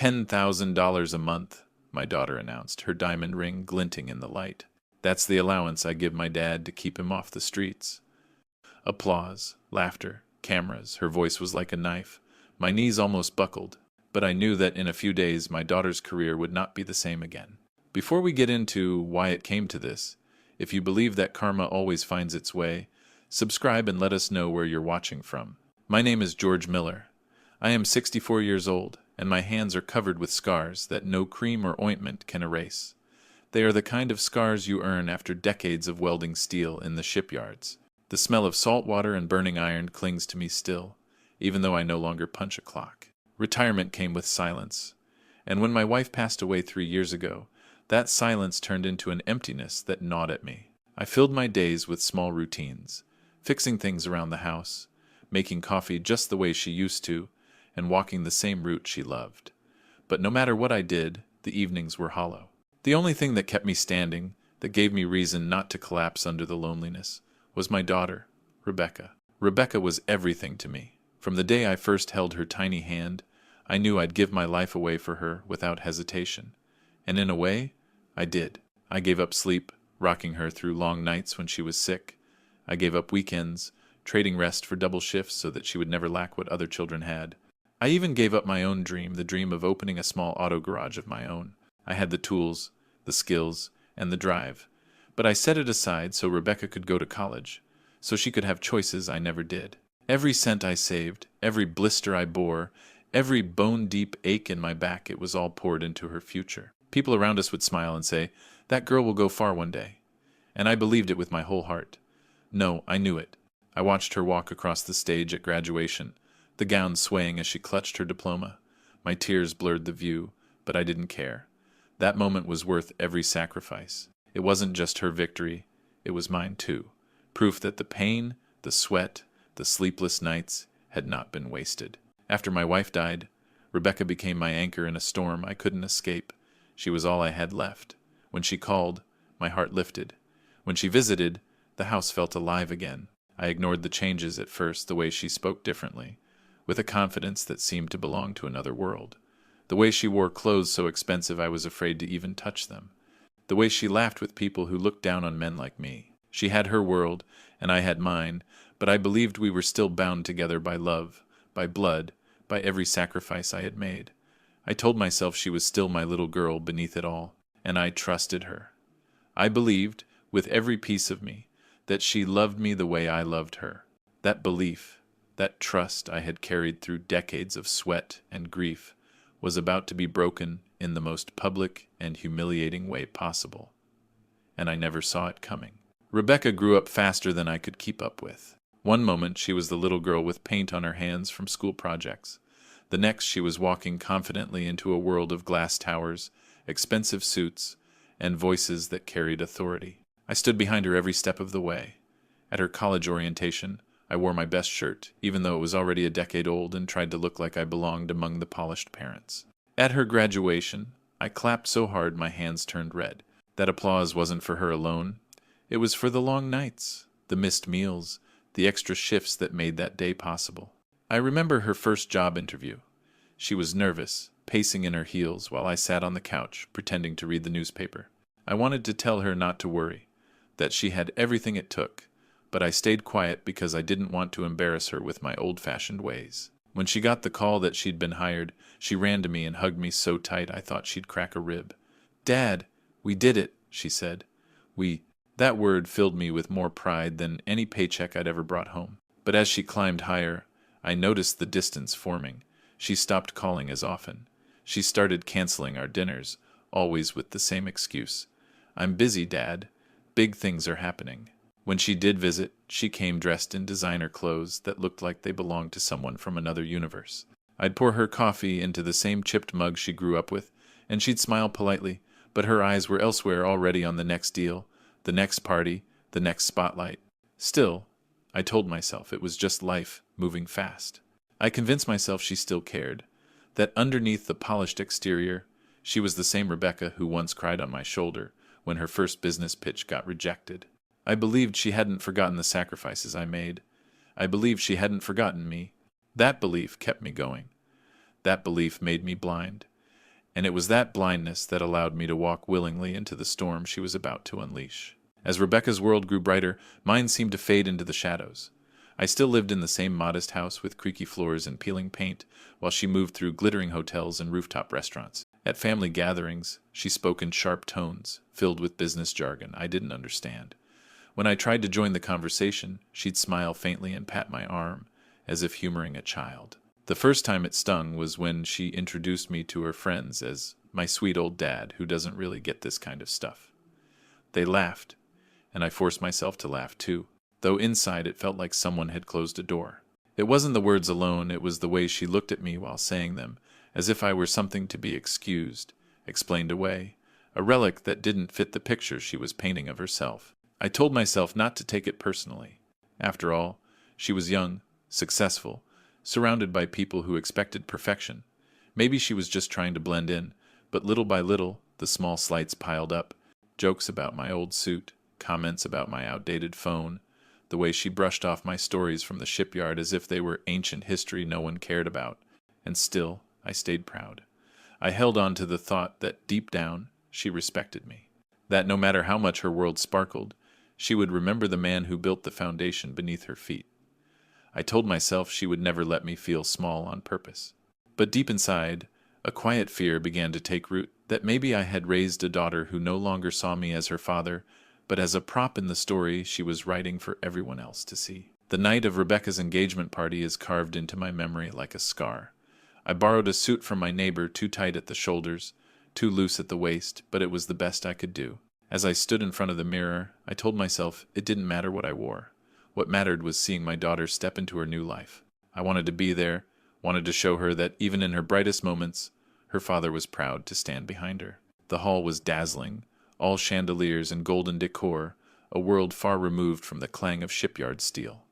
$10,000 a month, my daughter announced, her diamond ring glinting in the light. That's the allowance I give my dad to keep him off the streets. Applause, laughter, cameras. Her voice was like a knife. My knees almost buckled, but I knew that in a few days my daughter's career would not be the same again. Before we get into why it came to this, if you believe that karma always finds its way, subscribe and let us know where you're watching from. My name is George Miller. I am 64 years old, and my hands are covered with scars that no cream or ointment can erase. They are the kind of scars you earn after decades of welding steel in the shipyards. The smell of salt water and burning iron clings to me still, even though I no longer punch a clock. Retirement came with silence, and when my wife passed away 3 years ago, that silence turned into an emptiness that gnawed at me. I filled my days with small routines, fixing things around the house, making coffee just the way she used to, and walking the same route she loved. But no matter what I did, the evenings were hollow. The only thing that kept me standing, that gave me reason not to collapse under the loneliness, was my daughter, Rebecca. Rebecca was everything to me. From the day I first held her tiny hand, I knew I'd give my life away for her without hesitation. And in a way, I did. I gave up sleep, rocking her through long nights when she was sick. I gave up weekends, trading rest for double shifts so that she would never lack what other children had. I even gave up my own dream, the dream of opening a small auto garage of my own. I had the tools, the skills, and the drive. But I set it aside so Rebecca could go to college, so she could have choices I never did. Every cent I saved, every blister I bore, every bone-deep ache in my back, it was all poured into her future. People around us would smile and say, "That girl will go far one day." And I believed it with my whole heart. No, I knew it. I watched her walk across the stage at graduation, the gown swaying as she clutched her diploma. My tears blurred the view, but I didn't care. That moment was worth every sacrifice. It wasn't just her victory, it was mine too. Proof that the pain, the sweat, the sleepless nights had not been wasted. After my wife died, Rebecca became my anchor in a storm I couldn't escape. She was all I had left. When she called, my heart lifted. When she visited, the house felt alive again. I ignored the changes at first, the way she spoke differently, with a confidence that seemed to belong to another world. The way she wore clothes so expensive I was afraid to even touch them. The way she laughed with people who looked down on men like me. She had her world, and I had mine, but I believed we were still bound together by love, by blood, by every sacrifice I had made. I told myself she was still my little girl beneath it all, and I trusted her. I believed, with every piece of me, that she loved me the way I loved her. That belief, that trust I had carried through decades of sweat and grief, was about to be broken in the most public and humiliating way possible. And I never saw it coming. Rebecca grew up faster than I could keep up with. One moment she was the little girl with paint on her hands from school projects. The next she was walking confidently into a world of glass towers, expensive suits, and voices that carried authority. I stood behind her every step of the way. At her college orientation, I wore my best shirt, even though it was already a decade old, and tried to look like I belonged among the polished parents. At her graduation, I clapped so hard my hands turned red. That applause wasn't for her alone. It was for the long nights, the missed meals, the extra shifts that made that day possible. I remember her first job interview. She was nervous, pacing in her heels while I sat on the couch, pretending to read the newspaper. I wanted to tell her not to worry, that she had everything it took, but I stayed quiet because I didn't want to embarrass her with my old-fashioned ways. When she got the call that she'd been hired, she ran to me and hugged me so tight I thought she'd crack a rib. "Dad, we did it," she said. That word filled me with more pride than any paycheck I'd ever brought home. But as she climbed higher, I noticed the distance forming. She stopped calling as often. She started canceling our dinners, always with the same excuse. "I'm busy, Dad. Big things are happening." When she did visit, she came dressed in designer clothes that looked like they belonged to someone from another universe. I'd pour her coffee into the same chipped mug she grew up with, and she'd smile politely, but her eyes were elsewhere already on the next deal, the next party, the next spotlight. Still, I told myself it was just life moving fast. I convinced myself she still cared, that underneath the polished exterior, she was the same Rebecca who once cried on my shoulder when her first business pitch got rejected. I believed she hadn't forgotten the sacrifices I made. I believed she hadn't forgotten me. That belief kept me going. That belief made me blind. And it was that blindness that allowed me to walk willingly into the storm she was about to unleash. As Rebecca's world grew brighter, mine seemed to fade into the shadows. I still lived in the same modest house with creaky floors and peeling paint, while she moved through glittering hotels and rooftop restaurants. At family gatherings, she spoke in sharp tones, filled with business jargon I didn't understand. When I tried to join the conversation, she'd smile faintly and pat my arm, as if humoring a child. The first time it stung was when she introduced me to her friends as my sweet old dad, who doesn't really get this kind of stuff. They laughed, and I forced myself to laugh too, though inside it felt like someone had closed a door. It wasn't the words alone, it was the way she looked at me while saying them, as if I were something to be excused, explained away, a relic that didn't fit the picture she was painting of herself. I told myself not to take it personally. After all, she was young, successful, surrounded by people who expected perfection. Maybe she was just trying to blend in, but little by little, the small slights piled up. Jokes about my old suit, comments about my outdated phone, the way she brushed off my stories from the shipyard as if they were ancient history no one cared about. And still, I stayed proud. I held on to the thought that deep down, she respected me. That no matter how much her world sparkled, she would remember the man who built the foundation beneath her feet. I told myself she would never let me feel small on purpose. But deep inside, a quiet fear began to take root that maybe I had raised a daughter who no longer saw me as her father, but as a prop in the story she was writing for everyone else to see. The night of Rebecca's engagement party is carved into my memory like a scar. I borrowed a suit from my neighbor, too tight at the shoulders, too loose at the waist, but it was the best I could do. As I stood in front of the mirror, I told myself it didn't matter what I wore. What mattered was seeing my daughter step into her new life. I wanted to be there, wanted to show her that even in her brightest moments, her father was proud to stand behind her. The hall was dazzling, all chandeliers and golden decor, a world far removed from the clang of shipyard steel.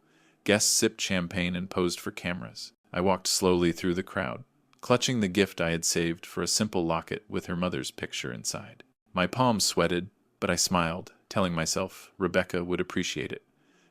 Guests sipped champagne and posed for cameras. I walked slowly through the crowd, clutching the gift I had saved for a simple locket with her mother's picture inside. My palms sweated, but I smiled, telling myself Rebecca would appreciate it,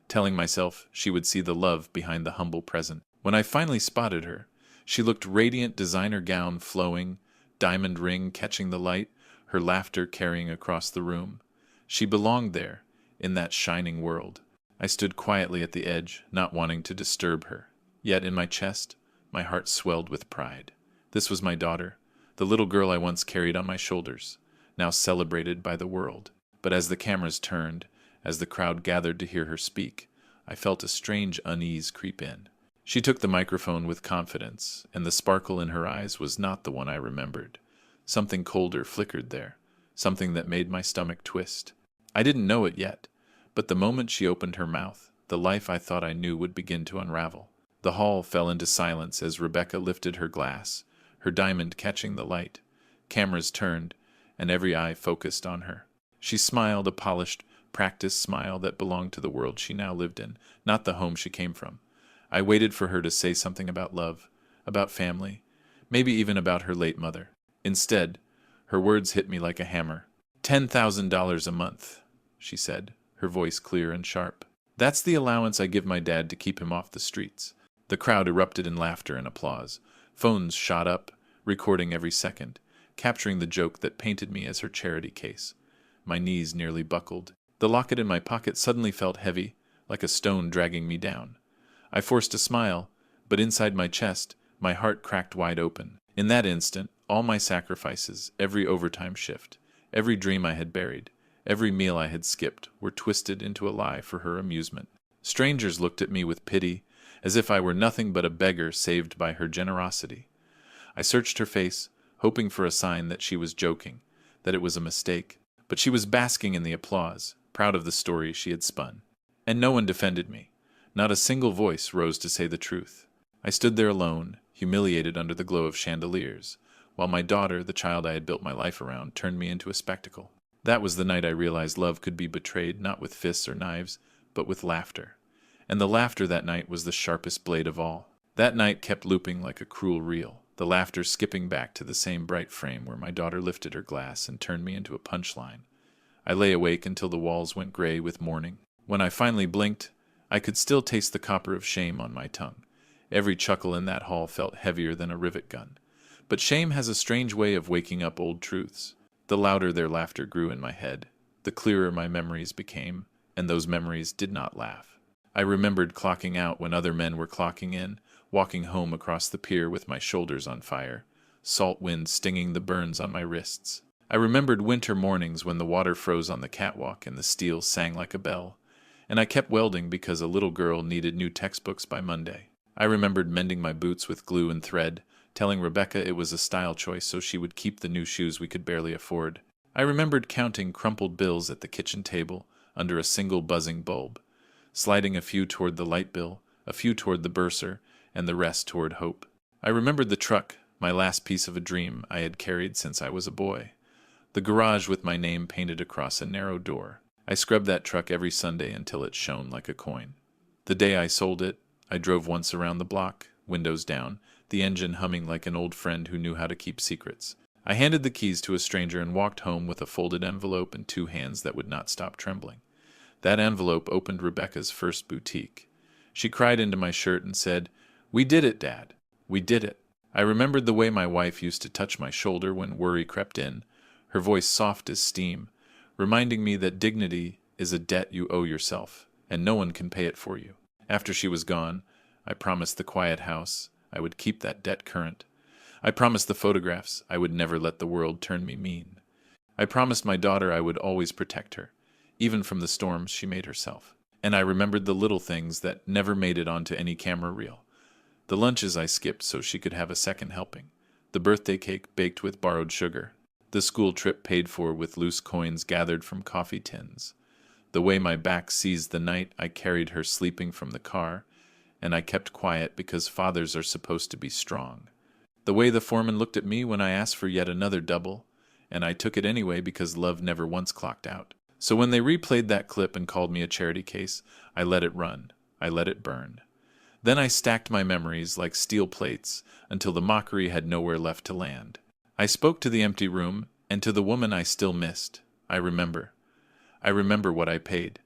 telling myself she would see the love behind the humble present. When I finally spotted her, she looked radiant, designer gown flowing, diamond ring catching the light, her laughter carrying across the room. She belonged there, in that shining world. I stood quietly at the edge, not wanting to disturb her. Yet in my chest, my heart swelled with pride. This was my daughter, the little girl I once carried on my shoulders, now celebrated by the world. But as the cameras turned, as the crowd gathered to hear her speak, I felt a strange unease creep in. She took the microphone with confidence, and the sparkle in her eyes was not the one I remembered. Something colder flickered there, something that made my stomach twist. I didn't know it yet, but the moment she opened her mouth, the life I thought I knew would begin to unravel. The hall fell into silence as Rebecca lifted her glass, her diamond catching the light. Cameras turned, and every eye focused on her. She smiled, a polished, practiced smile that belonged to the world she now lived in, not the home she came from. I waited for her to say something about love, about family, maybe even about her late mother. Instead, her words hit me like a hammer. $10,000 a month, she said, her voice clear and sharp. That's the allowance I give my dad to keep him off the streets. The crowd erupted in laughter and applause. Phones shot up, recording every second, capturing the joke that painted me as her charity case. My knees nearly buckled. The locket in my pocket suddenly felt heavy, like a stone dragging me down. I forced a smile, but inside my chest, my heart cracked wide open. In that instant, all my sacrifices, every overtime shift, every dream I had buried, every meal I had skipped, were twisted into a lie for her amusement. Strangers looked at me with pity, as if I were nothing but a beggar saved by her generosity. I searched her face, hoping for a sign that she was joking, that it was a mistake. But she was basking in the applause, proud of the story she had spun. And no one defended me. Not a single voice rose to say the truth. I stood there alone, humiliated under the glow of chandeliers, while my daughter, the child I had built my life around, turned me into a spectacle. That was the night I realized love could be betrayed not with fists or knives, but with laughter. And the laughter that night was the sharpest blade of all. That night kept looping like a cruel reel, the laughter skipping back to the same bright frame where my daughter lifted her glass and turned me into a punchline. I lay awake until the walls went gray with mourning. When I finally blinked, I could still taste the copper of shame on my tongue. Every chuckle in that hall felt heavier than a rivet gun. But shame has a strange way of waking up old truths. The louder their laughter grew in my head, the clearer my memories became, and those memories did not laugh. I remembered clocking out when other men were clocking in, walking home across the pier with my shoulders on fire, salt wind stinging the burns on my wrists. I remembered winter mornings when the water froze on the catwalk and the steel sang like a bell, and I kept welding because a little girl needed new textbooks by Monday. I remembered mending my boots with glue and thread, telling Rebecca it was a style choice so she would keep the new shoes we could barely afford. I remembered counting crumpled bills at the kitchen table under a single buzzing bulb, sliding a few toward the light bill, a few toward the bursar, and the rest toward hope. I remembered the truck, my last piece of a dream I had carried since I was a boy. The garage with my name painted across a narrow door. I scrubbed that truck every Sunday until it shone like a coin. The day I sold it, I drove once around the block, windows down, the engine humming like an old friend who knew how to keep secrets. I handed the keys to a stranger and walked home with a folded envelope in two hands that would not stop trembling. That envelope opened Rebecca's first boutique. She cried into my shirt and said, "We did it, Dad. We did it." I remembered the way my wife used to touch my shoulder when worry crept in, her voice soft as steam, reminding me that dignity is a debt you owe yourself, and no one can pay it for you. After she was gone, I promised the quiet house I would keep that debt current. I promised the photographs I would never let the world turn me mean. I promised my daughter I would always protect her, even from the storms she made herself. And I remembered the little things that never made it onto any camera reel. The lunches I skipped so she could have a second helping, the birthday cake baked with borrowed sugar, the school trip paid for with loose coins gathered from coffee tins, the way my back seized the night I carried her sleeping from the car, and I kept quiet because fathers are supposed to be strong. The way the foreman looked at me when I asked for yet another double, and I took it anyway because love never once clocked out. So when they replayed that clip and called me a charity case, I let it run. I let it burn. Then I stacked my memories like steel plates until the mockery had nowhere left to land. I spoke to the empty room and to the woman I still missed. I remember. I remember what I paid.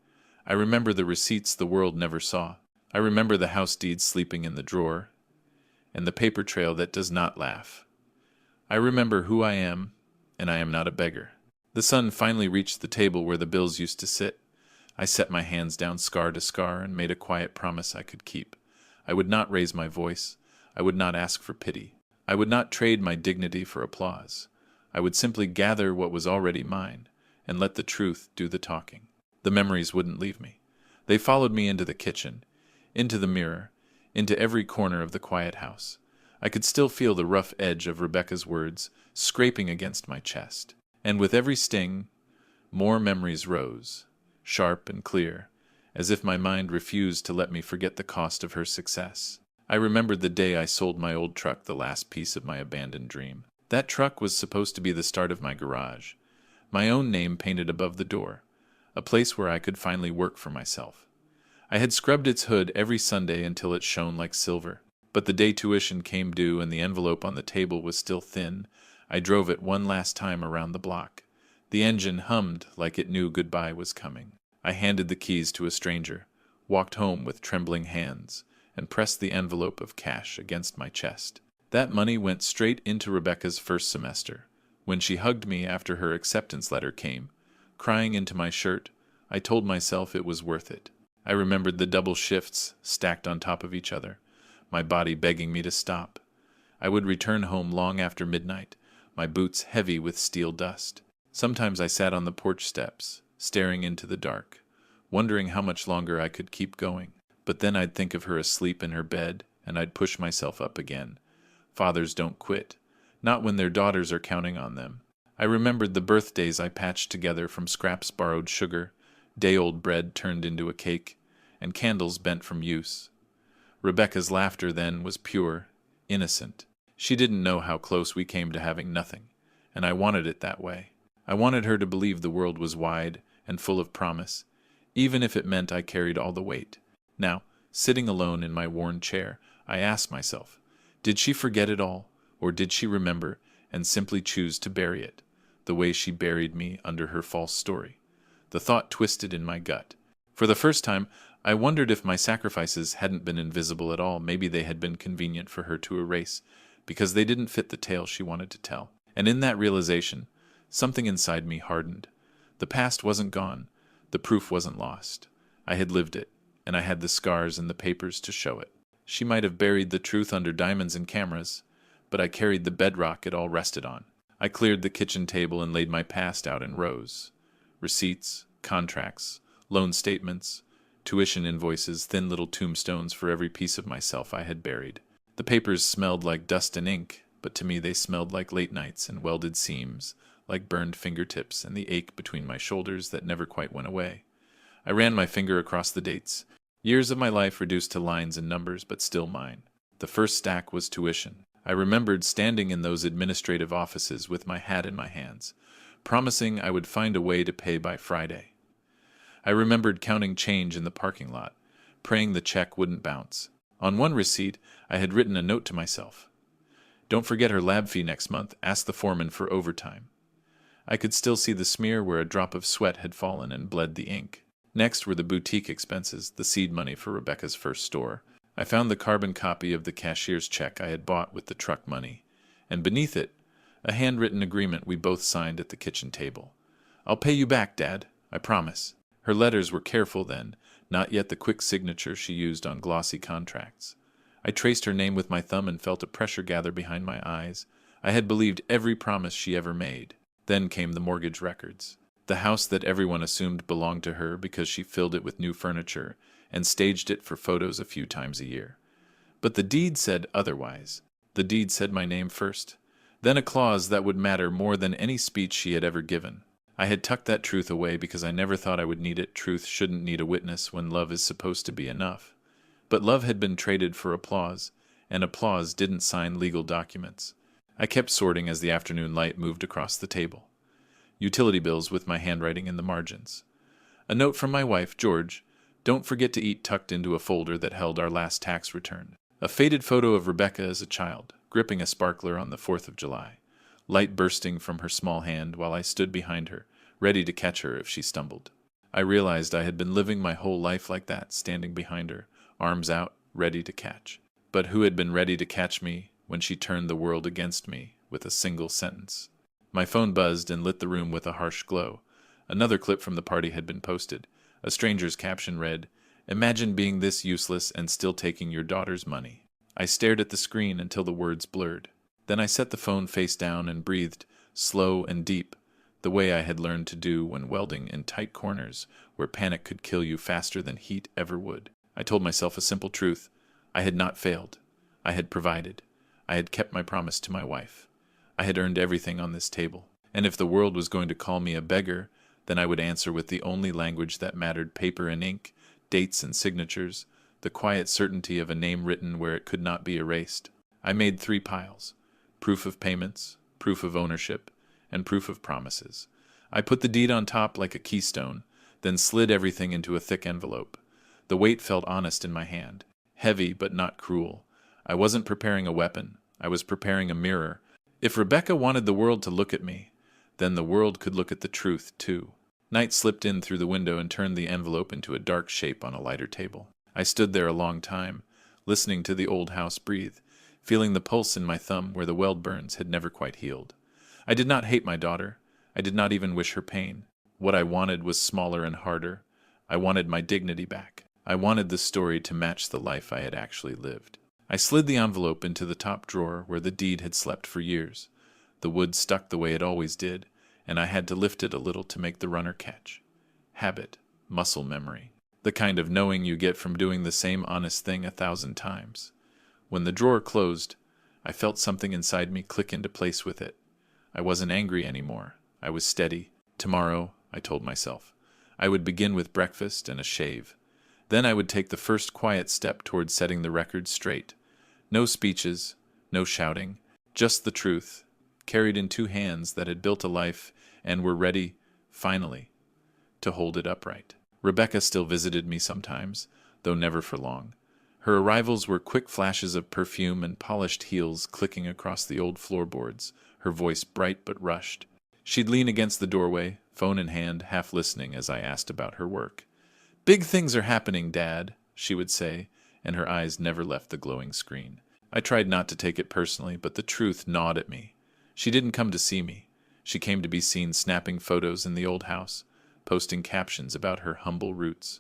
I remember the receipts the world never saw. I remember the house deeds sleeping in the drawer, and the paper trail that does not laugh. I remember who I am, and I am not a beggar. The sun finally reached the table where the bills used to sit. I set my hands down scar to scar and made a quiet promise I could keep. I would not raise my voice. I would not ask for pity. I would not trade my dignity for applause. I would simply gather what was already mine and let the truth do the talking. The memories wouldn't leave me. They followed me into the kitchen, into the mirror, into every corner of the quiet house. I could still feel the rough edge of Rebecca's words scraping against my chest. And with every sting, more memories rose, sharp and clear, as if my mind refused to let me forget the cost of her success. I remembered the day I sold my old truck, the last piece of my abandoned dream. That truck was supposed to be the start of my garage, my own name painted above the door, a place where I could finally work for myself. I had scrubbed its hood every Sunday until it shone like silver, but the day tuition came due and the envelope on the table was still thin. I drove it one last time around the block. The engine hummed like it knew goodbye was coming. I handed the keys to a stranger, walked home with trembling hands, and pressed the envelope of cash against my chest. That money went straight into Rebecca's first semester. When she hugged me after her acceptance letter came, crying into my shirt, I told myself it was worth it. I remembered the double shifts stacked on top of each other, my body begging me to stop. I would return home long after midnight, my boots heavy with steel dust. Sometimes I sat on the porch steps, staring into the dark, wondering how much longer I could keep going. But then I'd think of her asleep in her bed, and I'd push myself up again. Fathers don't quit, not when their daughters are counting on them. I remembered the birthdays I patched together from scraps borrowed sugar, day-old bread turned into a cake, and candles bent from use. Rebecca's laughter then was pure, innocent. She didn't know how close we came to having nothing, and I wanted it that way. I wanted her to believe the world was wide and full of promise, even if it meant I carried all the weight. Now, sitting alone in my worn chair, I asked myself, did she forget it all, or did she remember and simply choose to bury it, the way she buried me under her false story? The thought twisted in my gut. For the first time, I wondered if my sacrifices hadn't been invisible at all. Maybe they had been convenient for her to erase. because they didn't fit the tale she wanted to tell. And in that realization, something inside me hardened. The past wasn't gone. The proof wasn't lost. I had lived it, and I had the scars and the papers to show it. She might have buried the truth under diamonds and cameras, but I carried the bedrock it all rested on. I cleared the kitchen table and laid my past out in rows. Receipts, contracts, loan statements, tuition invoices, thin little tombstones for every piece of myself I had buried. The papers smelled like dust and ink, but to me they smelled like late nights and welded seams, like burned fingertips and the ache between my shoulders that never quite went away. I ran my finger across the dates. Years of my life reduced to lines and numbers, but still mine. The first stack was tuition. I remembered standing in those administrative offices with my hat in my hands, promising I would find a way to pay by Friday. I remembered counting change in the parking lot, praying the check wouldn't bounce. On one receipt, I had written a note to myself. Don't forget her lab fee next month. Ask the foreman for overtime. I could still see the smear where a drop of sweat had fallen and bled the ink. Next were the boutique expenses, the seed money for Rebecca's first store. I found the carbon copy of the cashier's check I had bought with the truck money, and beneath it, a handwritten agreement we both signed at the kitchen table. I'll pay you back, Dad, I promise. Her letters were careful then, not yet the quick signature she used on glossy contracts. I traced her name with my thumb and felt a pressure gather behind my eyes. I had believed every promise she ever made. Then came the mortgage records. The house that everyone assumed belonged to her because she filled it with new furniture and staged it for photos a few times a year. But the deed said otherwise. The deed said my name first, then a clause that would matter more than any speech she had ever given. I had tucked that truth away because I never thought I would need it. Truth shouldn't need a witness when love is supposed to be enough. But love had been traded for applause, and applause didn't sign legal documents. I kept sorting as the afternoon light moved across the table. Utility bills with my handwriting in the margins. A note from my wife, George, don't forget to eat, tucked into a folder that held our last tax return. A faded photo of Rebecca as a child, gripping a sparkler on the 4th of July, light bursting from her small hand while I stood behind her, ready to catch her if she stumbled. I realized I had been living my whole life like that, standing behind her, arms out, ready to catch. But who had been ready to catch me when she turned the world against me with a single sentence? My phone buzzed and lit the room with a harsh glow. Another clip from the party had been posted. A stranger's caption read, "Imagine being this useless and still taking your daughter's money." I stared at the screen until the words blurred. Then I set the phone face down and breathed, slow and deep, the way I had learned to do when welding in tight corners where panic could kill you faster than heat ever would. I told myself a simple truth. I had not failed. I had provided. I had kept my promise to my wife. I had earned everything on this table, and if the world was going to call me a beggar, then I would answer with the only language that mattered: paper and ink, dates and signatures, the quiet certainty of a name written where it could not be erased. I made 3 piles: proof of payments, proof of ownership, and proof of promises. I put the deed on top like a keystone, then slid everything into a thick envelope. The weight felt honest in my hand, heavy but not cruel. I wasn't preparing a weapon. I was preparing a mirror. If Rebecca wanted the world to look at me, then the world could look at the truth, too. Night slipped in through the window and turned the envelope into a dark shape on a lighter table. I stood there a long time, listening to the old house breathe, feeling the pulse in my thumb where the weld burns had never quite healed. I did not hate my daughter. I did not even wish her pain. What I wanted was smaller and harder. I wanted my dignity back. I wanted the story to match the life I had actually lived. I slid the envelope into the top drawer where the deed had slept for years. The wood stuck the way it always did, and I had to lift it a little to make the runner catch. Habit, muscle memory, the kind of knowing you get from doing the same honest thing 1,000 times. When the drawer closed, I felt something inside me click into place with it. I wasn't angry anymore. I was steady. Tomorrow, I told myself, I would begin with breakfast and a shave. Then I would take the first quiet step toward setting the record straight. No speeches, no shouting, just the truth, carried in 2 hands that had built a life and were ready, finally, to hold it upright. Rebecca still visited me sometimes, though never for long. Her arrivals were quick flashes of perfume and polished heels clicking across the old floorboards, her voice bright but rushed. She'd lean against the doorway, phone in hand, half listening as I asked about her work. "Big things are happening, Dad," she would say, and her eyes never left the glowing screen. I tried not to take it personally, but the truth gnawed at me. She didn't come to see me. She came to be seen snapping photos in the old house, posting captions about her humble roots.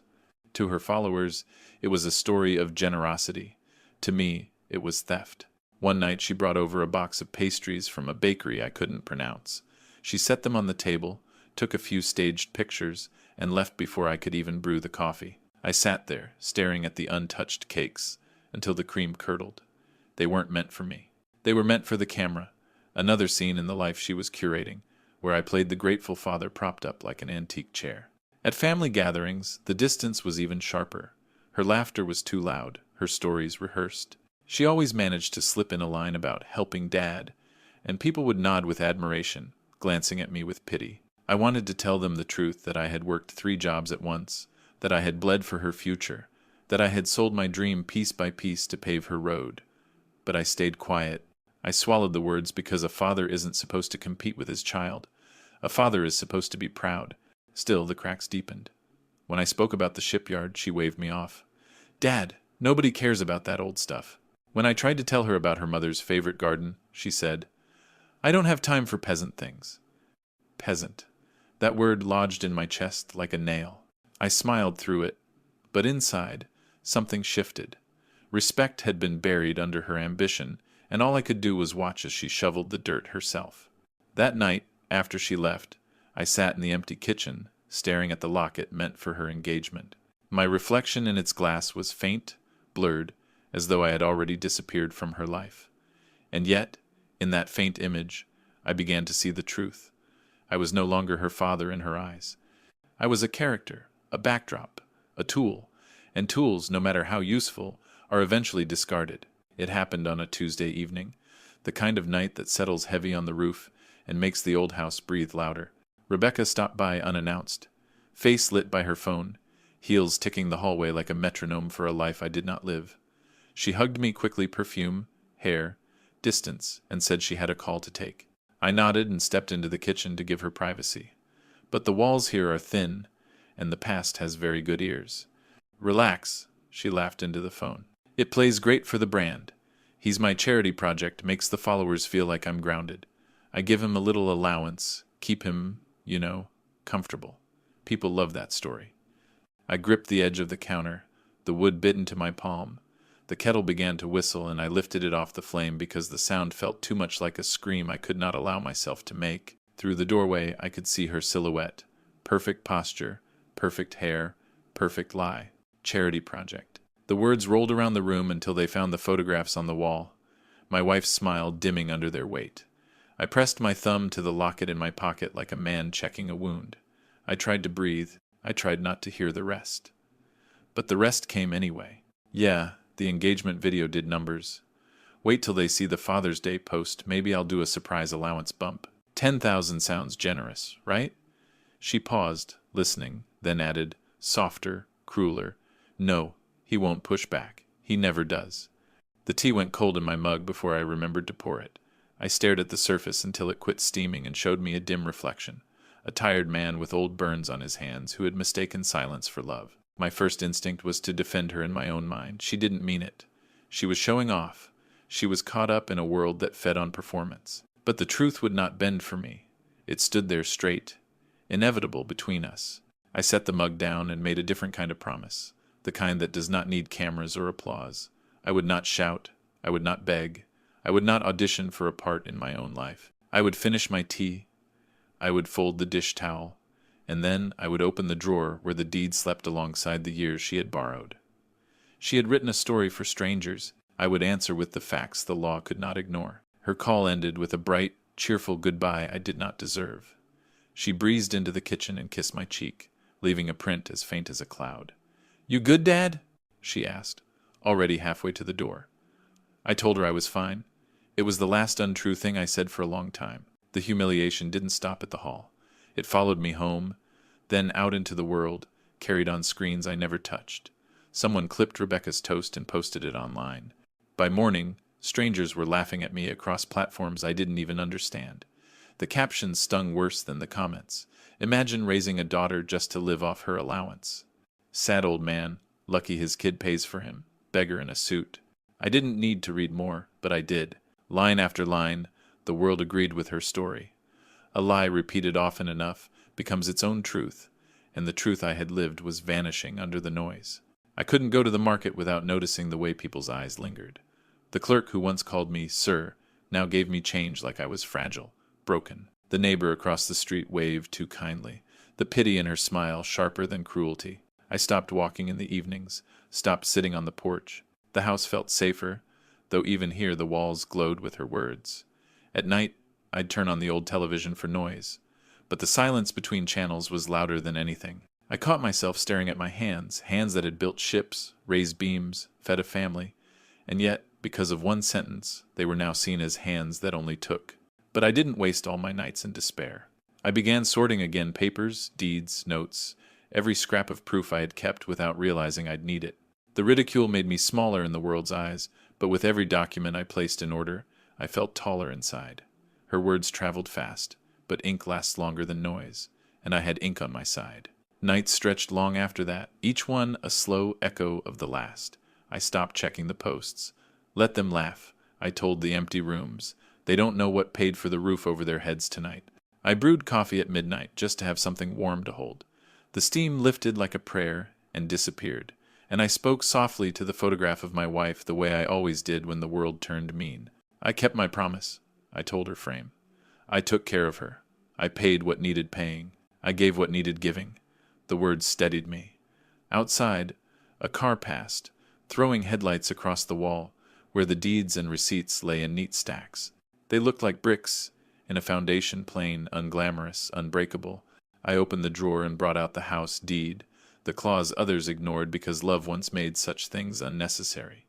To her followers, it was a story of generosity. To me, it was theft. One night she brought over a box of pastries from a bakery I couldn't pronounce. She set them on the table, took a few staged pictures, and left before I could even brew the coffee. I sat there, staring at the untouched cakes, until the cream curdled. They weren't meant for me. They were meant for the camera, another scene in the life she was curating, where I played the grateful father propped up like an antique chair. At family gatherings, the distance was even sharper. Her laughter was too loud, her stories rehearsed. She always managed to slip in a line about helping Dad, and people would nod with admiration, glancing at me with pity. I wanted to tell them the truth, that I had worked 3 jobs at once, that I had bled for her future, that I had sold my dream piece by piece to pave her road. But I stayed quiet. I swallowed the words because a father isn't supposed to compete with his child. A father is supposed to be proud. Still, the cracks deepened. When I spoke about the shipyard, she waved me off. "Dad, nobody cares about that old stuff." When I tried to tell her about her mother's favorite garden, she said, "I don't have time for peasant things." Peasant. That word lodged in my chest like a nail. I smiled through it, but inside, something shifted. Respect had been buried under her ambition, and all I could do was watch as she shoveled the dirt herself. That night, after she left, I sat in the empty kitchen, staring at the locket meant for her engagement. My reflection in its glass was faint, blurred, as though I had already disappeared from her life. And yet, in that faint image, I began to see the truth. I was no longer her father in her eyes. I was a character, a backdrop, a tool, and tools, no matter how useful, are eventually discarded. It happened on a Tuesday evening, the kind of night that settles heavy on the roof and makes the old house breathe louder. Rebecca stopped by unannounced, face lit by her phone, heels ticking the hallway like a metronome for a life I did not live. She hugged me quickly, perfume, hair, distance, and said she had a call to take. I nodded and stepped into the kitchen to give her privacy. But the walls here are thin, and the past has very good ears. "Relax," she laughed into the phone. "It plays great for the brand. He's my charity project, makes the followers feel like I'm grounded. I give him a little allowance, keep him, comfortable. People love that story." I gripped the edge of the counter, the wood bit into my palm. The kettle began to whistle, and I lifted it off the flame because the sound felt too much like a scream I could not allow myself to make. Through the doorway, I could see her silhouette. Perfect posture, perfect hair, perfect lie. Charity project. The words rolled around the room until they found the photographs on the wall. My wife's smile dimming under their weight. I pressed my thumb to the locket in my pocket like a man checking a wound. I tried to breathe. I tried not to hear the rest. But the rest came anyway. Yeah, the engagement video did numbers. Wait till they see the Father's Day post. Maybe I'll do a surprise allowance bump. 10,000 sounds generous, right? She paused, listening, then added, softer, crueler, "No, he won't push back. He never does." The tea went cold in my mug before I remembered to pour it. I stared at the surface until it quit steaming and showed me a dim reflection. A tired man with old burns on his hands who had mistaken silence for love. My first instinct was to defend her in my own mind. She didn't mean it. She was showing off. She was caught up in a world that fed on performance. But the truth would not bend for me. It stood there straight, inevitable between us. I set the mug down and made a different kind of promise, the kind that does not need cameras or applause. I would not shout. I would not beg. I would not audition for a part in my own life. I would finish my tea. I would fold the dish towel, and then I would open the drawer where the deed slept alongside the years she had borrowed. She had written a story for strangers. I would answer with the facts the law could not ignore. Her call ended with a bright, cheerful goodbye I did not deserve. She breezed into the kitchen and kissed my cheek, leaving a print as faint as a cloud. "You good, Dad?" she asked, already halfway to the door. I told her I was fine. It was the last untrue thing I said for a long time. The humiliation didn't stop at the hall. It followed me home, then out into the world, carried on screens I never touched. Someone clipped Rebecca's toast and posted it online. By morning, strangers were laughing at me across platforms I didn't even understand. The captions stung worse than the comments. Imagine raising a daughter just to live off her allowance. Sad old man, lucky his kid pays for him, beggar in a suit. I didn't need to read more, but I did. Line after line, the world agreed with her story. A lie repeated often enough becomes its own truth, and the truth I had lived was vanishing under the noise. I couldn't go to the market without noticing the way people's eyes lingered. The clerk who once called me "sir" now gave me change like I was fragile, broken. The neighbor across the street waved too kindly, the pity in her smile sharper than cruelty. I stopped walking in the evenings, stopped sitting on the porch. The house felt safer, though even here the walls glowed with her words. At night, I'd turn on the old television for noise, but the silence between channels was louder than anything. I caught myself staring at my hands, hands that had built ships, raised beams, fed a family, and yet, because of one sentence, they were now seen as hands that only took. But I didn't waste all my nights in despair. I began sorting again papers, deeds, notes, every scrap of proof I had kept without realizing I'd need it. The ridicule made me smaller in the world's eyes, but with every document I placed in order, I felt taller inside. Her words traveled fast, but ink lasts longer than noise, and I had ink on my side. Nights stretched long after that, each one a slow echo of the last. I stopped checking the posts. Let them laugh, I told the empty rooms. They don't know what paid for the roof over their heads tonight. I brewed coffee at midnight just to have something warm to hold. The steam lifted like a prayer and disappeared, and I spoke softly to the photograph of my wife the way I always did when the world turned mean. I kept my promise, I told her frame. I took care of her. I paid what needed paying. I gave what needed giving. The words steadied me. Outside, a car passed, throwing headlights across the wall, where the deeds and receipts lay in neat stacks. They looked like bricks, in a foundation plain, unglamorous, unbreakable. I opened the drawer and brought out the house deed, the clause others ignored because love once made such things unnecessary.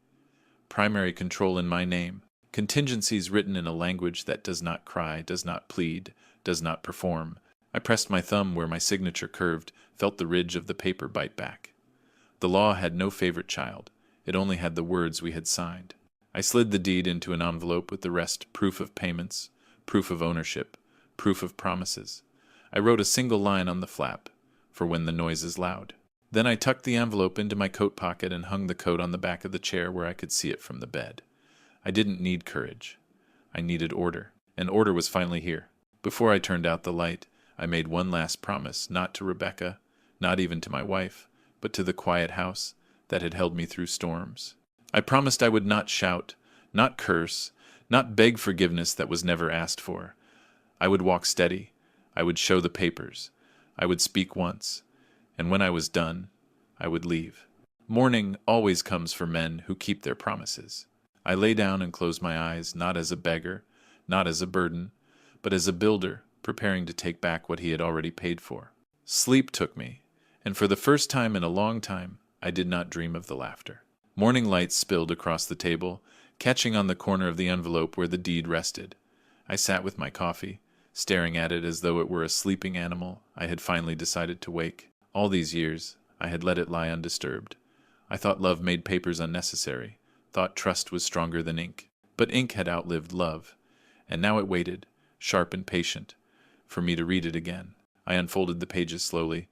Primary control in my name, contingencies written in a language that does not cry, does not plead, does not perform. I pressed my thumb where my signature curved, felt the ridge of the paper bite back. The law had no favorite child. It only had the words we had signed. I slid the deed into an envelope with the rest, proof of payments, proof of ownership, proof of promises. I wrote a single line on the flap, for when the noise is loud. Then I tucked the envelope into my coat pocket and hung the coat on the back of the chair where I could see it from the bed. I didn't need courage. I needed order, and order was finally here. Before I turned out the light, I made one last promise, not to Rebecca, not even to my wife, but to the quiet house that had held me through storms. I promised I would not shout, not curse, not beg forgiveness that was never asked for. I would walk steady. I would show the papers. I would speak once, and when I was done, I would leave. Morning always comes for men who keep their promises. I lay down and closed my eyes, not as a beggar, not as a burden, but as a builder preparing to take back what he had already paid for. Sleep took me, and for the first time in a long time, I did not dream of the laughter. Morning light spilled across the table, catching on the corner of the envelope where the deed rested. I sat with my coffee, staring at it as though it were a sleeping animal I had finally decided to wake. All these years, I had let it lie undisturbed. I thought love made papers unnecessary, thought trust was stronger than ink. But ink had outlived love, and now it waited, sharp and patient, for me to read it again. I unfolded the pages slowly.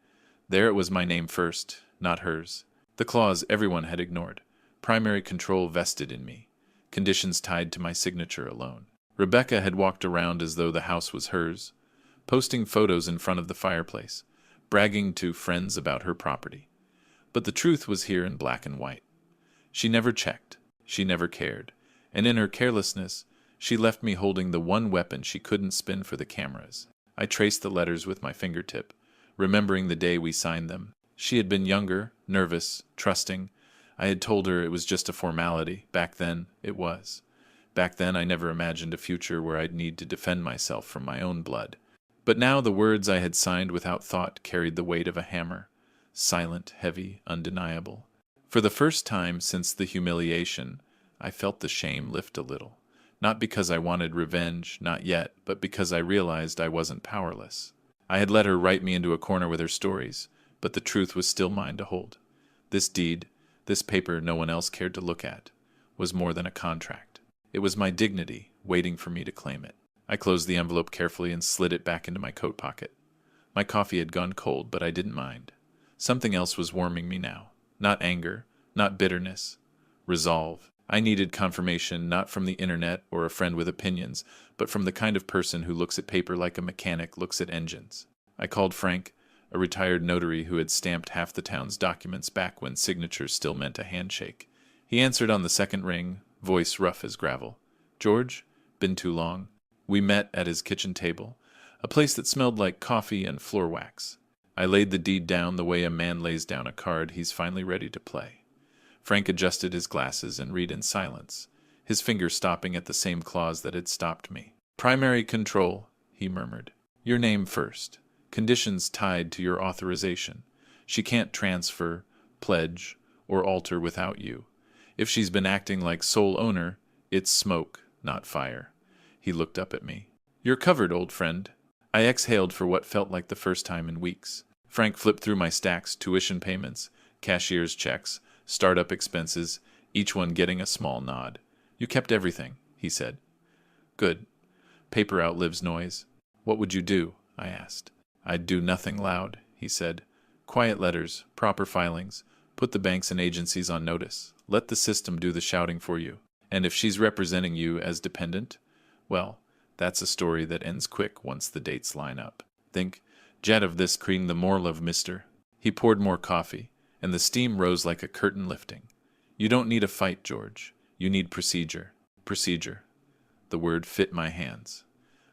There it was my name first, not hers. The clause everyone had ignored. Primary control vested in me. Conditions tied to my signature alone. Rebecca had walked around as though the house was hers, posting photos in front of the fireplace, bragging to friends about her property. But the truth was here in black and white. She never checked. She never cared. And in her carelessness, she left me holding the one weapon she couldn't spin for the cameras. I traced the letters with my fingertip, remembering the day we signed them. She had been younger, nervous, trusting. I had told her it was just a formality. Back then, it was. Back then, I never imagined a future where I'd need to defend myself from my own blood. But now the words I had signed without thought carried the weight of a hammer. Silent, heavy, undeniable. For the first time since the humiliation, I felt the shame lift a little. Not because I wanted revenge, not yet, but because I realized I wasn't powerless. I had let her write me into a corner with her stories, but the truth was still mine to hold. This deed, this paper no one else cared to look at, was more than a contract. It was my dignity, waiting for me to claim it. I closed the envelope carefully and slid it back into my coat pocket. My coffee had gone cold, but I didn't mind. Something else was warming me now. Not anger, not bitterness. Resolve. I needed confirmation not from the internet or a friend with opinions, but from the kind of person who looks at paper like a mechanic looks at engines. I called Frank, a retired notary who had stamped half the town's documents back when signatures still meant a handshake. He answered on the second ring, voice rough as gravel. "George? Been too long." We met at his kitchen table, a place that smelled like coffee and floor wax. I laid the deed down the way a man lays down a card he's finally ready to play. Frank adjusted his glasses and read in silence, his finger stopping at the same clause that had stopped me. "Primary control," he murmured. "Your name first. Conditions tied to your authorization. She can't transfer, pledge, or alter without you. If she's been acting like sole owner, it's smoke, not fire." He looked up at me. "You're covered, old friend." I exhaled for what felt like the first time in weeks. Frank flipped through my stacks, tuition payments, cashier's checks, startup expenses, each one getting a small nod. "You kept everything," he said. "Good. Paper outlives noise." "What would you do?" I asked. "I'd do nothing loud," he said. "Quiet letters, proper filings, put the banks and agencies on notice. Let the system do the shouting for you. And if she's representing you as dependent, well, that's a story that ends quick once the dates line up. Think, jet of this cream the more love, mister." He poured more coffee, and the steam rose like a curtain lifting. "You don't need a fight, George. You need procedure." Procedure. The word fit my hands.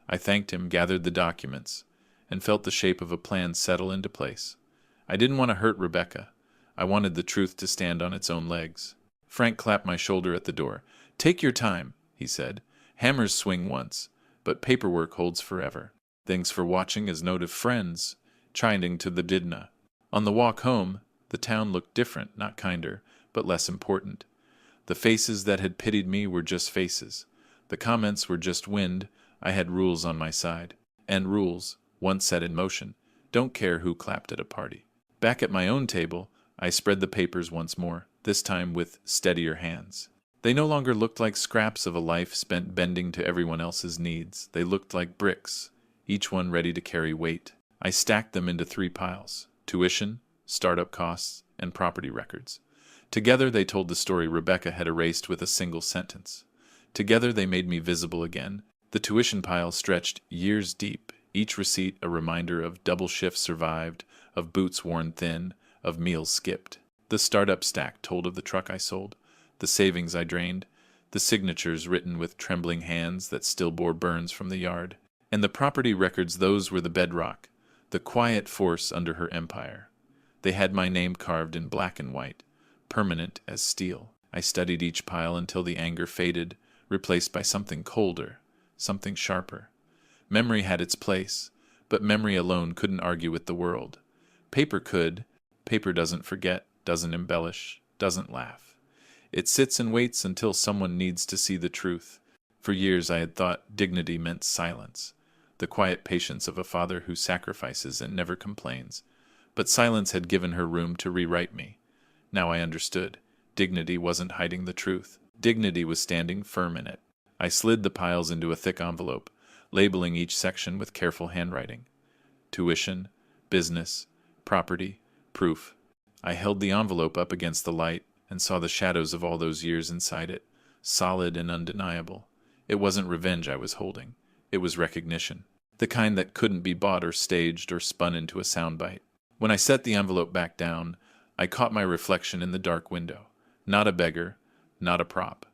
I thanked him, gathered the documents, and felt the shape of a plan settle into place. I didn't want to hurt Rebecca. I wanted the truth to stand on its own legs. Frank clapped my shoulder at the door. "Take your time," he said. "Hammers swing once, but paperwork holds forever. Thanks for watching as note of friends, chiding to the Didna." On the walk home, the town looked different, not kinder, but less important. The faces that had pitied me were just faces. The comments were just wind. I had rules on my side. And rules, once set in motion, don't care who clapped at a party. Back at my own table, I spread the papers once more, this time with steadier hands. They no longer looked like scraps of a life spent bending to everyone else's needs. They looked like bricks, each one ready to carry weight. I stacked them into 3 piles: tuition, startup costs, and property records. Together they told the story Rebecca had erased with a single sentence. Together they made me visible again. The tuition pile stretched years deep, each receipt a reminder of double shifts survived, of boots worn thin, of meals skipped. The startup stack told of the truck I sold, the savings I drained, the signatures written with trembling hands that still bore burns from the yard. And the property records, those were the bedrock, the quiet force under her empire. They had my name carved in black and white, permanent as steel. I studied each pile until the anger faded, replaced by something colder, something sharper. Memory had its place, but memory alone couldn't argue with the world. Paper could. Paper doesn't forget, doesn't embellish, doesn't laugh. It sits and waits until someone needs to see the truth. For years I had thought dignity meant silence, the quiet patience of a father who sacrifices and never complains. But silence had given her room to rewrite me. Now I understood. Dignity wasn't hiding the truth. Dignity was standing firm in it. I slid the piles into a thick envelope, labeling each section with careful handwriting. Tuition, business, property, proof. I held the envelope up against the light and saw the shadows of all those years inside it, solid and undeniable. It wasn't revenge I was holding. It was recognition, the kind that couldn't be bought or staged or spun into a soundbite. When I set the envelope back down, I caught my reflection in the dark window. Not a beggar, not a prop,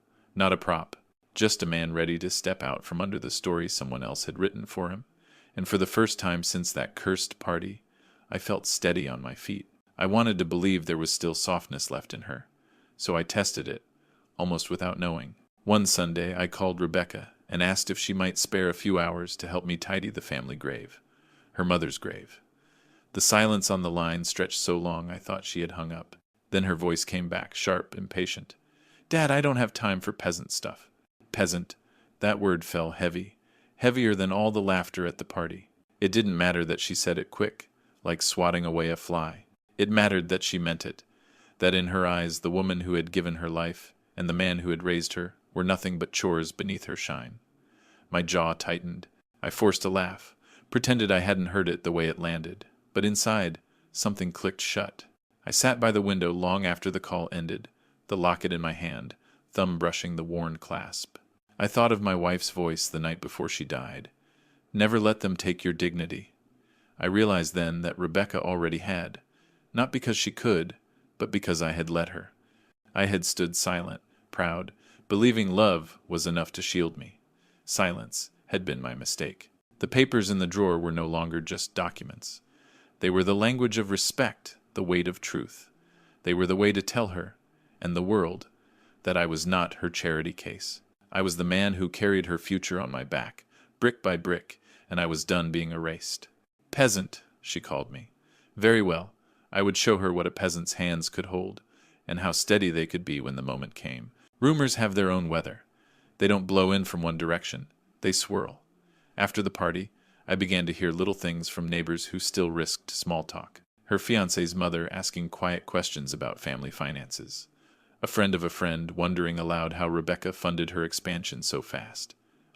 just a man ready to step out from under the story someone else had written for him. And for the first time since that cursed party, I felt steady on my feet. I wanted to believe there was still softness left in her, so I tested it, almost without knowing. One Sunday, I called Rebecca and asked if she might spare a few hours to help me tidy the family grave, her mother's grave. The silence on the line stretched so long I thought she had hung up. Then her voice came back, sharp, impatient. "Dad, I don't have time for peasant stuff." Peasant. That word fell heavy, heavier than all the laughter at the party. It didn't matter that she said it quick, like swatting away a fly. It mattered that she meant it, that in her eyes the woman who had given her life and the man who had raised her were nothing but chores beneath her shine. My jaw tightened. I forced a laugh, pretended I hadn't heard it the way it landed. But inside, something clicked shut. I sat by the window long after the call ended, the locket in my hand, thumb brushing the worn clasp. I thought of my wife's voice the night before she died. Never let them take your dignity. I realized then that Rebecca already had, not because she could, but because I had let her. I had stood silent, proud, believing love was enough to shield me. Silence had been my mistake. The papers in the drawer were no longer just documents. They were the language of respect, the weight of truth. They were the way to tell her, and the world, that I was not her charity case. I was the man who carried her future on my back, brick by brick, and I was done being erased. Peasant, she called me. Very well, I would show her what a peasant's hands could hold, and how steady they could be when the moment came. Rumors have their own weather. They don't blow in from one direction. They swirl. After the party, I began to hear little things from neighbors who still risked small talk. Her fiancé's mother asking quiet questions about family finances. A friend of a friend wondering aloud how Rebecca funded her expansion so fast.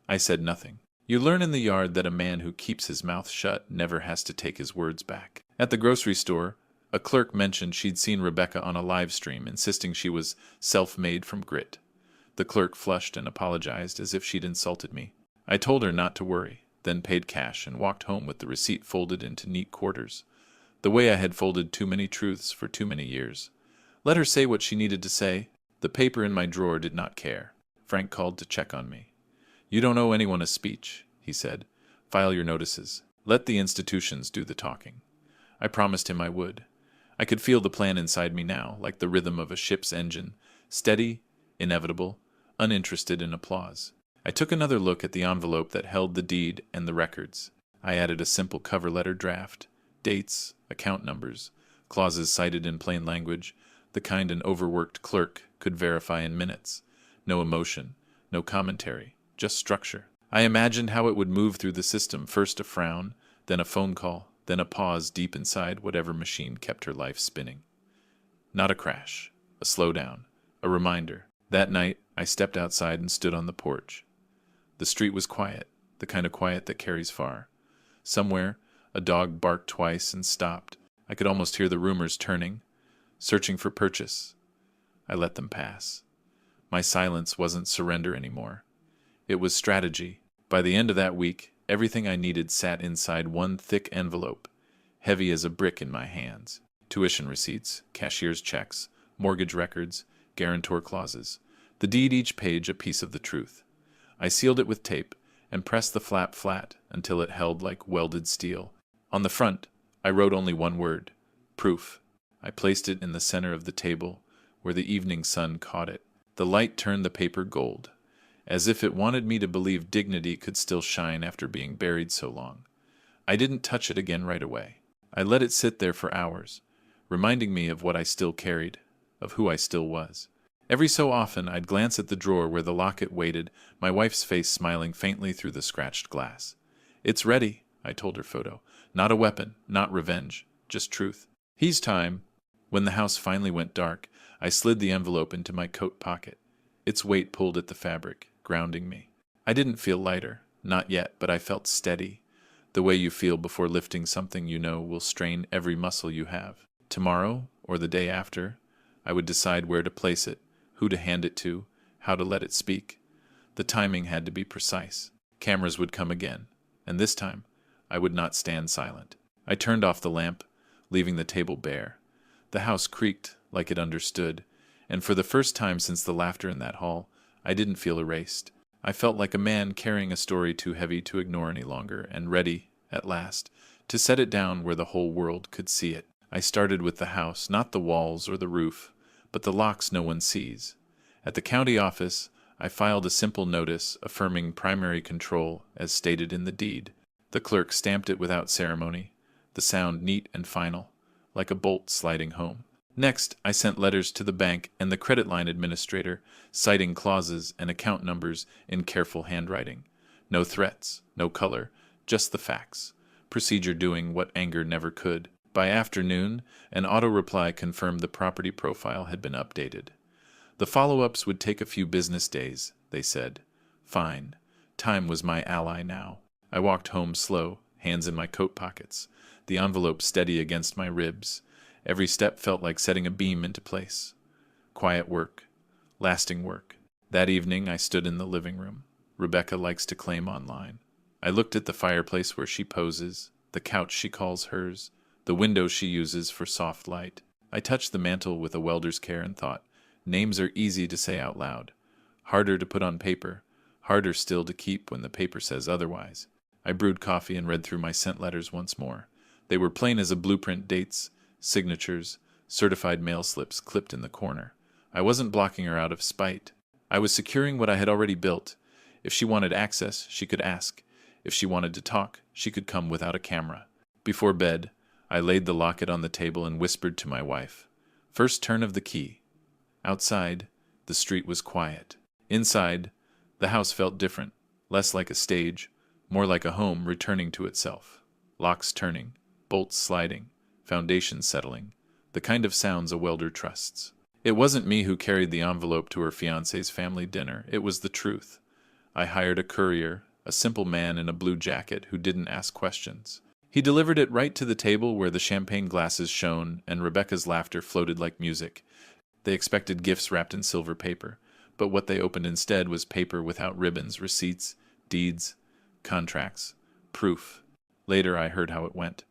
I said nothing. You learn in the yard that a man who keeps his mouth shut never has to take his words back. At the grocery store, a clerk mentioned she'd seen Rebecca on a live stream, insisting she was self-made from grit. The clerk flushed and apologized as if she'd insulted me. I told her not to worry, then paid cash and walked home with the receipt folded into neat quarters, the way I had folded too many truths for too many years. Let her say what she needed to say. The paper in my drawer did not care. Frank called to check on me. You don't owe anyone a speech, he said. File your notices. Let the institutions do the talking. I promised him I would. I could feel the plan inside me now, like the rhythm of a ship's engine, steady, inevitable, uninterested in applause. I took another look at the envelope that held the deed and the records. I added a simple cover letter draft, dates, account numbers, clauses cited in plain language, the kind an overworked clerk could verify in minutes. No emotion, no commentary, just structure. I imagined how it would move through the system, first a frown, then a phone call, then a pause deep inside whatever machine kept her life spinning. Not a crash, a slowdown, a reminder. That night, I stepped outside and stood on the porch. The street was quiet, the kind of quiet that carries far. Somewhere, a dog barked twice and stopped. I could almost hear the rumors turning, searching for purchase. I let them pass. My silence wasn't surrender anymore. It was strategy. By the end of that week, everything I needed sat inside one thick envelope, heavy as a brick in my hands. Tuition receipts, cashier's checks, mortgage records, guarantor clauses. The deed each page a piece of the truth. I sealed it with tape and pressed the flap flat until it held like welded steel. On the front, I wrote only one word, proof. I placed it in the center of the table where the evening sun caught it. The light turned the paper gold, as if it wanted me to believe dignity could still shine after being buried so long. I didn't touch it again right away. I let it sit there for hours, reminding me of what I still carried, of who I still was. Every so often I'd glance at the drawer where the locket waited, my wife's face smiling faintly through the scratched glass. It's ready, I told her photo. Not a weapon, not revenge, just truth. He's time. When the house finally went dark, I slid the envelope into my coat pocket. Its weight pulled at the fabric, grounding me. I didn't feel lighter, not yet, but I felt steady, the way you feel before lifting something you know will strain every muscle you have. Tomorrow, or the day after, I would decide where to place it, who to hand it to, how to let it speak. The timing had to be precise. Cameras would come again, and this time I would not stand silent. I turned off the lamp, leaving the table bare. The house creaked like it understood, and for the first time since the laughter in that hall, I didn't feel erased. I felt like a man carrying a story too heavy to ignore any longer, and ready, at last, to set it down where the whole world could see it. I started with the house, not the walls or the roof, but the locks no one sees. At the county office, I filed a simple notice affirming primary control as stated in the deed. The clerk stamped it without ceremony, the sound neat and final, like a bolt sliding home. Next, I sent letters to the bank and the credit line administrator, citing clauses and account numbers in careful handwriting. No threats, no color, just the facts. Procedure doing what anger never could. By afternoon, an auto-reply confirmed the property profile had been updated. The follow-ups would take a few business days, they said. Fine. Time was my ally now. I walked home slow, hands in my coat pockets, the envelope steady against my ribs. Every step felt like setting a beam into place. Quiet work, lasting work, That evening, I stood in the living room. Rebecca likes to claim online. I looked at the fireplace where she poses, the couch she calls hers, the window she uses for soft light. I touched the mantel with a welder's care and thought, names are easy to say out loud, harder to put on paper, harder still to keep when the paper says otherwise. I brewed coffee and read through my sent letters once more. They were plain as a blueprint, dates, signatures, certified mail slips clipped in the corner. I wasn't blocking her out of spite. I was securing what I had already built. If she wanted access, she could ask. If she wanted to talk, she could come without a camera. Before bed, I laid the locket on the table and whispered to my wife. First turn of the key. Outside, the street was quiet. Inside, the house felt different, less like a stage, more like a home returning to itself. Locks turning, bolts sliding, foundations settling, the kind of sounds a welder trusts. It wasn't me who carried the envelope to her fiancé's family dinner. It was the truth. I hired a courier, a simple man in a blue jacket who didn't ask questions. He delivered it right to the table where the champagne glasses shone and Rebecca's laughter floated like music. They expected gifts wrapped in silver paper, but what they opened instead was paper without ribbons, receipts, deeds, contracts, proof. Later I heard how it went.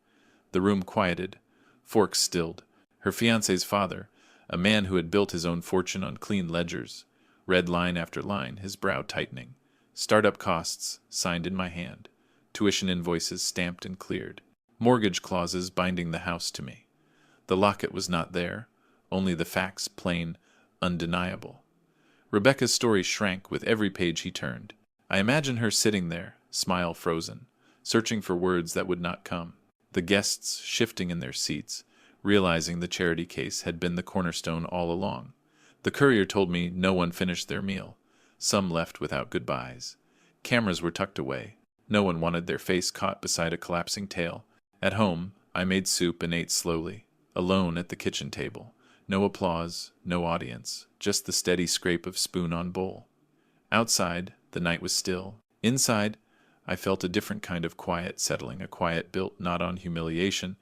The room quieted, forks stilled. Her fiancé's father, a man who had built his own fortune on clean ledgers, read line after line, his brow tightening. Startup costs signed in my hand. Tuition invoices stamped and cleared. Mortgage clauses binding the house to me. The locket was not there, only the facts plain, undeniable. Rebecca's story shrank with every page he turned. I imagine her sitting there, smile frozen, searching for words that would not come. The guests shifting in their seats, realizing the charity case had been the cornerstone all along. The courier told me no one finished their meal. Some left without goodbyes. Cameras were tucked away. No one wanted their face caught beside a collapsing tail. At home, I made soup and ate slowly, alone at the kitchen table. No applause, no audience, just the steady scrape of spoon on bowl. Outside, the night was still. Inside, I felt a different kind of quiet settling, a quiet built not on humiliation,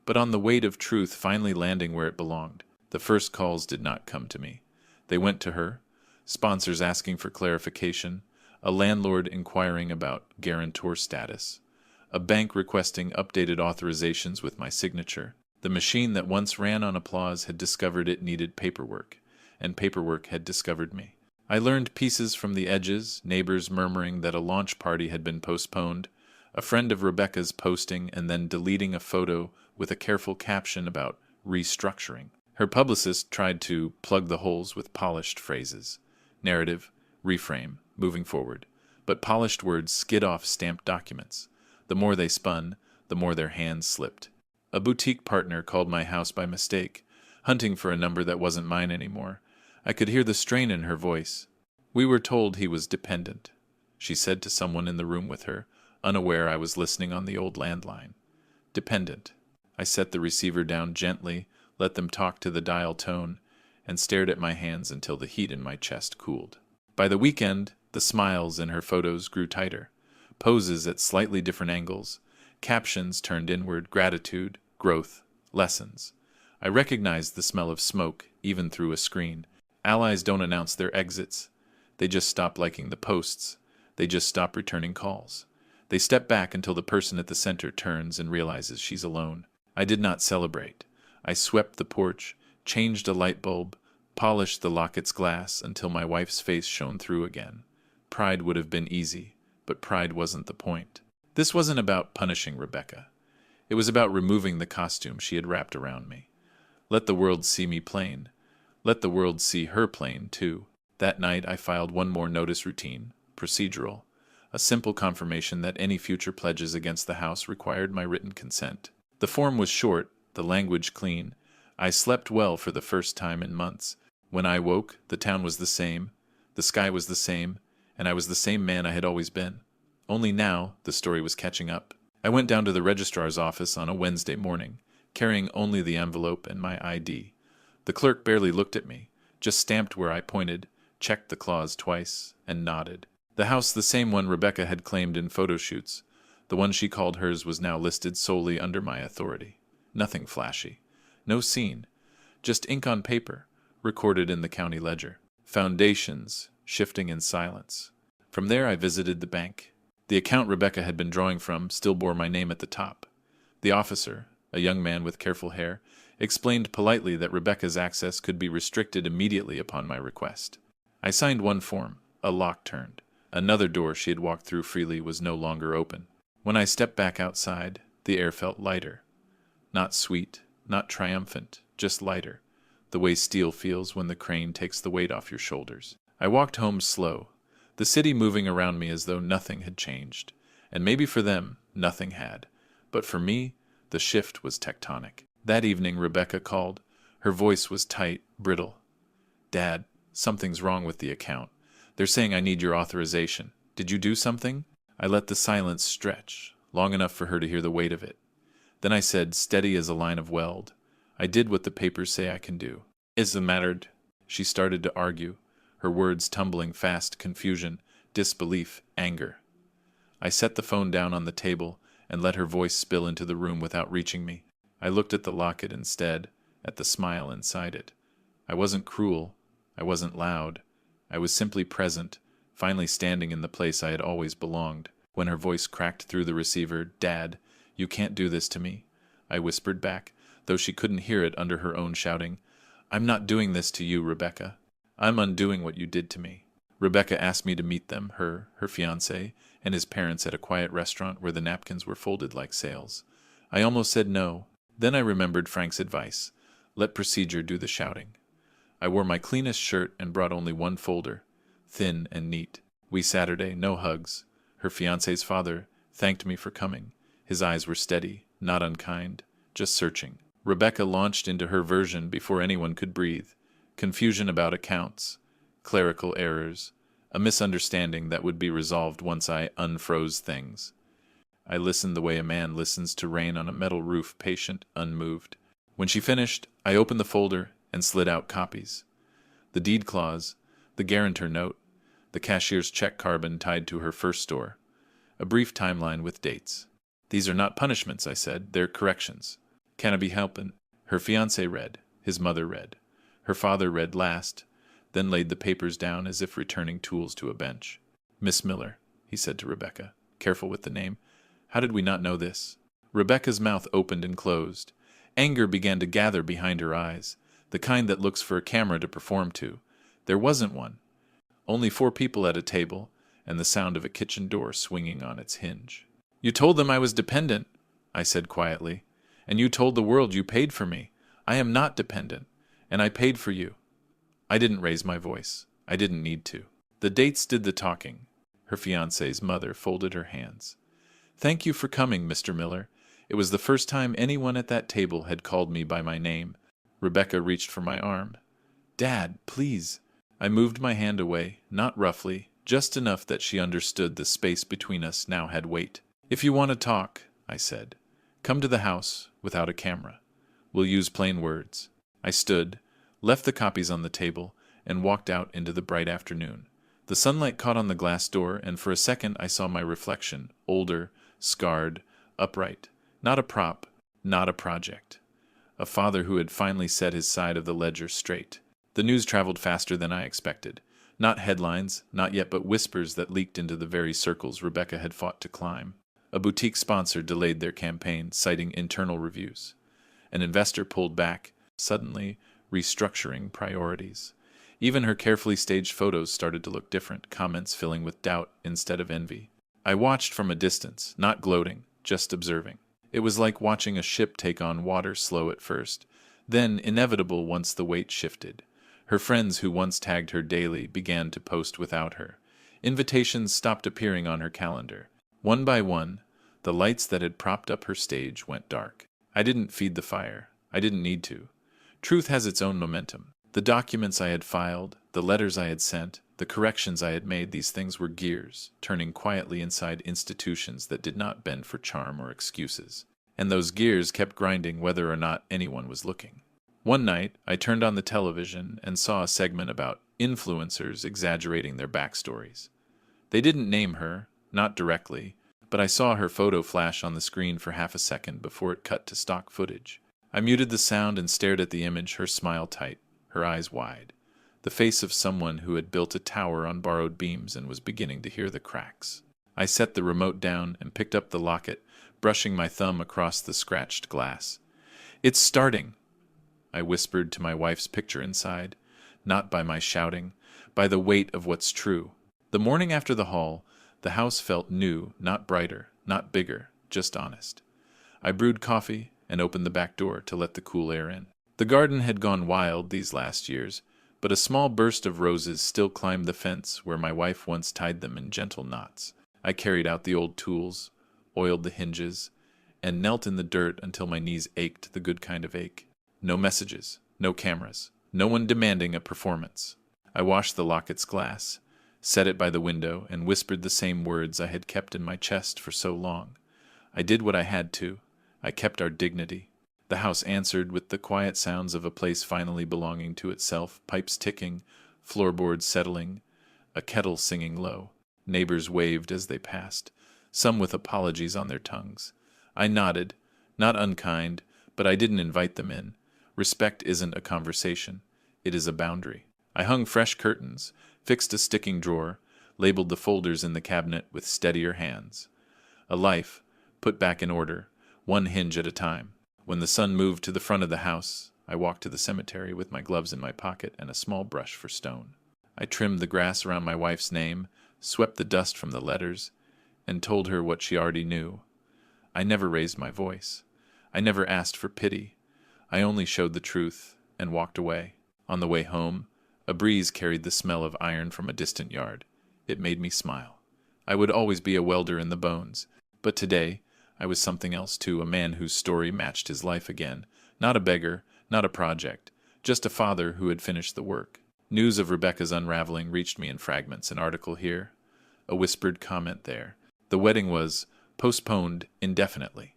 but on the weight of truth finally landing where it belonged. The first calls did not come to me. They went to her. Sponsors asking for clarification, a landlord inquiring about guarantor status, a bank requesting updated authorizations with my signature. The machine that once ran on applause had discovered it needed paperwork, and paperwork had discovered me. I learned pieces from the edges, neighbors murmuring that a launch party had been postponed, a friend of Rebecca's posting and then deleting a photo with a careful caption about restructuring. Her publicist tried to plug the holes with polished phrases. Narrative, reframe, moving forward. But polished words skid off stamped documents. The more they spun, the more their hands slipped. A boutique partner called my house by mistake, hunting for a number that wasn't mine anymore. I could hear the strain in her voice. We were told he was dependent, she said to someone in the room with her, unaware I was listening on the old landline. Dependent. I set the receiver down gently, let them talk to the dial tone, and stared at my hands until the heat in my chest cooled. By the weekend, the smiles in her photos grew tighter, poses at slightly different angles, captions turned inward, gratitude, growth, lessons. I recognized the smell of smoke, even through a screen. Allies don't announce their exits. They just stop liking the posts. They just stop returning calls. They step back until the person at the center turns and realizes she's alone. I did not celebrate. I swept the porch, changed a light bulb, polished the locket's glass until my wife's face shone through again. Pride would have been easy, but pride wasn't the point. This wasn't about punishing Rebecca. It was about removing the costume she had wrapped around me. Let the world see me plain. Let the world see her plain, too. That night I filed one more notice routine, procedural, a simple confirmation that any future pledges against the house required my written consent. The form was short, the language clean. I slept well for the first time in months. When I woke, the town was the same, the sky was the same, and I was the same man I had always been. Only now, the story was catching up. I went down to the registrar's office on a Wednesday morning, carrying only the envelope and my ID. The clerk barely looked at me, just stamped where I pointed, checked the clause twice, and nodded. The house, the same one Rebecca had claimed in photo shoots. The one she called hers was now listed solely under my authority. Nothing flashy. No scene. Just ink on paper, recorded in the county ledger. Foundations, shifting in silence. From there I visited the bank. The account Rebecca had been drawing from still bore my name at the top. The officer, a young man with careful hair, explained politely that Rebecca's access could be restricted immediately upon my request. I signed one form. A lock turned. Another door she had walked through freely was no longer open. When I stepped back outside, the air felt lighter. Not sweet, not triumphant, just lighter, the way steel feels when the crane takes the weight off your shoulders. I walked home slow, the city moving around me as though nothing had changed. And maybe for them, nothing had. But for me, the shift was tectonic. That evening, Rebecca called. Her voice was tight, brittle. "Dad, something's wrong with the account. They're saying I need your authorization. Did you do something?" I let the silence stretch, long enough for her to hear the weight of it. Then I said, steady as a line of weld, "I did what the papers say I can do." "Is the mattered?" She started to argue, her words tumbling fast, confusion, disbelief, anger. I set the phone down on the table and let her voice spill into the room without reaching me. I looked at the locket instead, at the smile inside it. I wasn't cruel. I wasn't loud. I was simply present, finally standing in the place I had always belonged. When her voice cracked through the receiver, "Dad, you can't do this to me," I whispered back, though she couldn't hear it under her own shouting. "I'm not doing this to you, Rebecca. I'm undoing what you did to me." Rebecca asked me to meet them, her fiancé, and his parents at a quiet restaurant where the napkins were folded like sails. I almost said no. Then I remembered Frank's advice. Let procedure do the shouting. I wore my cleanest shirt and brought only one folder, thin and neat. "We Saturday, no hugs." Her fiancé's father thanked me for coming. His eyes were steady, not unkind, just searching. Rebecca launched into her version before anyone could breathe. Confusion about accounts, clerical errors, a misunderstanding that would be resolved once I unfroze things. I listened the way a man listens to rain on a metal roof, patient, unmoved. When she finished, I opened the folder and slid out copies. The deed clause, the guarantor note, the cashier's check carbon tied to her first store. A brief timeline with dates. "These are not punishments," I said. "They're corrections. Can I be helpin'?" Her fiancé read. His mother read. Her father read last, then laid the papers down as if returning tools to a bench. "Miss Miller," he said to Rebecca. Careful with the name. How did we not know this? Rebecca's mouth opened and closed. Anger began to gather behind her eyes, the kind that looks for a camera to perform to. There wasn't one. Only 4 people at a table, and the sound of a kitchen door swinging on its hinge. "You told them I was dependent," I said quietly. "And you told the world you paid for me. I am not dependent, and I paid for you." I didn't raise my voice. I didn't need to. The dates did the talking. Her fiancé's mother folded her hands. "Thank you for coming, Mr. Miller. It was the first time anyone at that table had called me by my name." Rebecca reached for my arm. "Dad, please." I moved my hand away, not roughly, just enough that she understood the space between us now had weight. "If you want to talk," I said, "come to the house without a camera. We'll use plain words." I stood, left the copies on the table, and walked out into the bright afternoon. The sunlight caught on the glass door, and for a second I saw my reflection, older, scarred, upright. Not a prop, not a project. A father who had finally set his side of the ledger straight. The news traveled faster than I expected. Not headlines, not yet, but whispers that leaked into the very circles Rebecca had fought to climb. A boutique sponsor delayed their campaign, citing internal reviews. An investor pulled back, suddenly restructuring priorities. Even her carefully staged photos started to look different, comments filling with doubt instead of envy. I watched from a distance, not gloating, just observing. It was like watching a ship take on water, slow at first, then inevitable once the weight shifted. Her friends who once tagged her daily began to post without her. Invitations stopped appearing on her calendar. One by one, the lights that had propped up her stage went dark. I didn't feed the fire. I didn't need to. Truth has its own momentum. The documents I had filed, the letters I had sent, the corrections I had made, these things were gears, turning quietly inside institutions that did not bend for charm or excuses. And those gears kept grinding whether or not anyone was looking. One night, I turned on the television and saw a segment about influencers exaggerating their backstories. They didn't name her, not directly, but I saw her photo flash on the screen for half a second before it cut to stock footage. I muted the sound and stared at the image, her smile tight, her eyes wide. the face of someone who had built a tower on borrowed beams and was beginning to hear the cracks. I set the remote down and picked up the locket, brushing my thumb across the scratched glass. "It's starting," I whispered to my wife's picture inside, not by my shouting, by the weight of what's true. The morning after the haul, the house felt new, not brighter, not bigger, just honest. I brewed coffee and opened the back door to let the cool air in. The garden had gone wild these last years, but a small burst of roses still climbed the fence where my wife once tied them in gentle knots. I carried out the old tools, oiled the hinges, and knelt in the dirt until my knees ached the good kind of ache. No messages, no cameras, no one demanding a performance. I washed the locket's glass, set it by the window, and whispered the same words I had kept in my chest for so long. I did what I had to. I kept our dignity. The house answered with the quiet sounds of a place finally belonging to itself, pipes ticking, floorboards settling, a kettle singing low. Neighbors waved as they passed, some with apologies on their tongues. I nodded, not unkind, but I didn't invite them in. Respect isn't a conversation. It is a boundary. I hung fresh curtains, fixed a sticking drawer, labeled the folders in the cabinet with steadier hands. A life, put back in order, one hinge at a time. When the sun moved to the front of the house, I walked to the cemetery with my gloves in my pocket and a small brush for stone. I trimmed the grass around my wife's name, swept the dust from the letters, and told her what she already knew. I never raised my voice. I never asked for pity. I only showed the truth and walked away. On the way home, a breeze carried the smell of iron from a distant yard. It made me smile. I would always be a welder in the bones, but today I was something else too, a man whose story matched his life again. Not a beggar, not a project, just a father who had finished the work. News of Rebecca's unraveling reached me in fragments, an article here, a whispered comment there. The wedding was postponed indefinitely.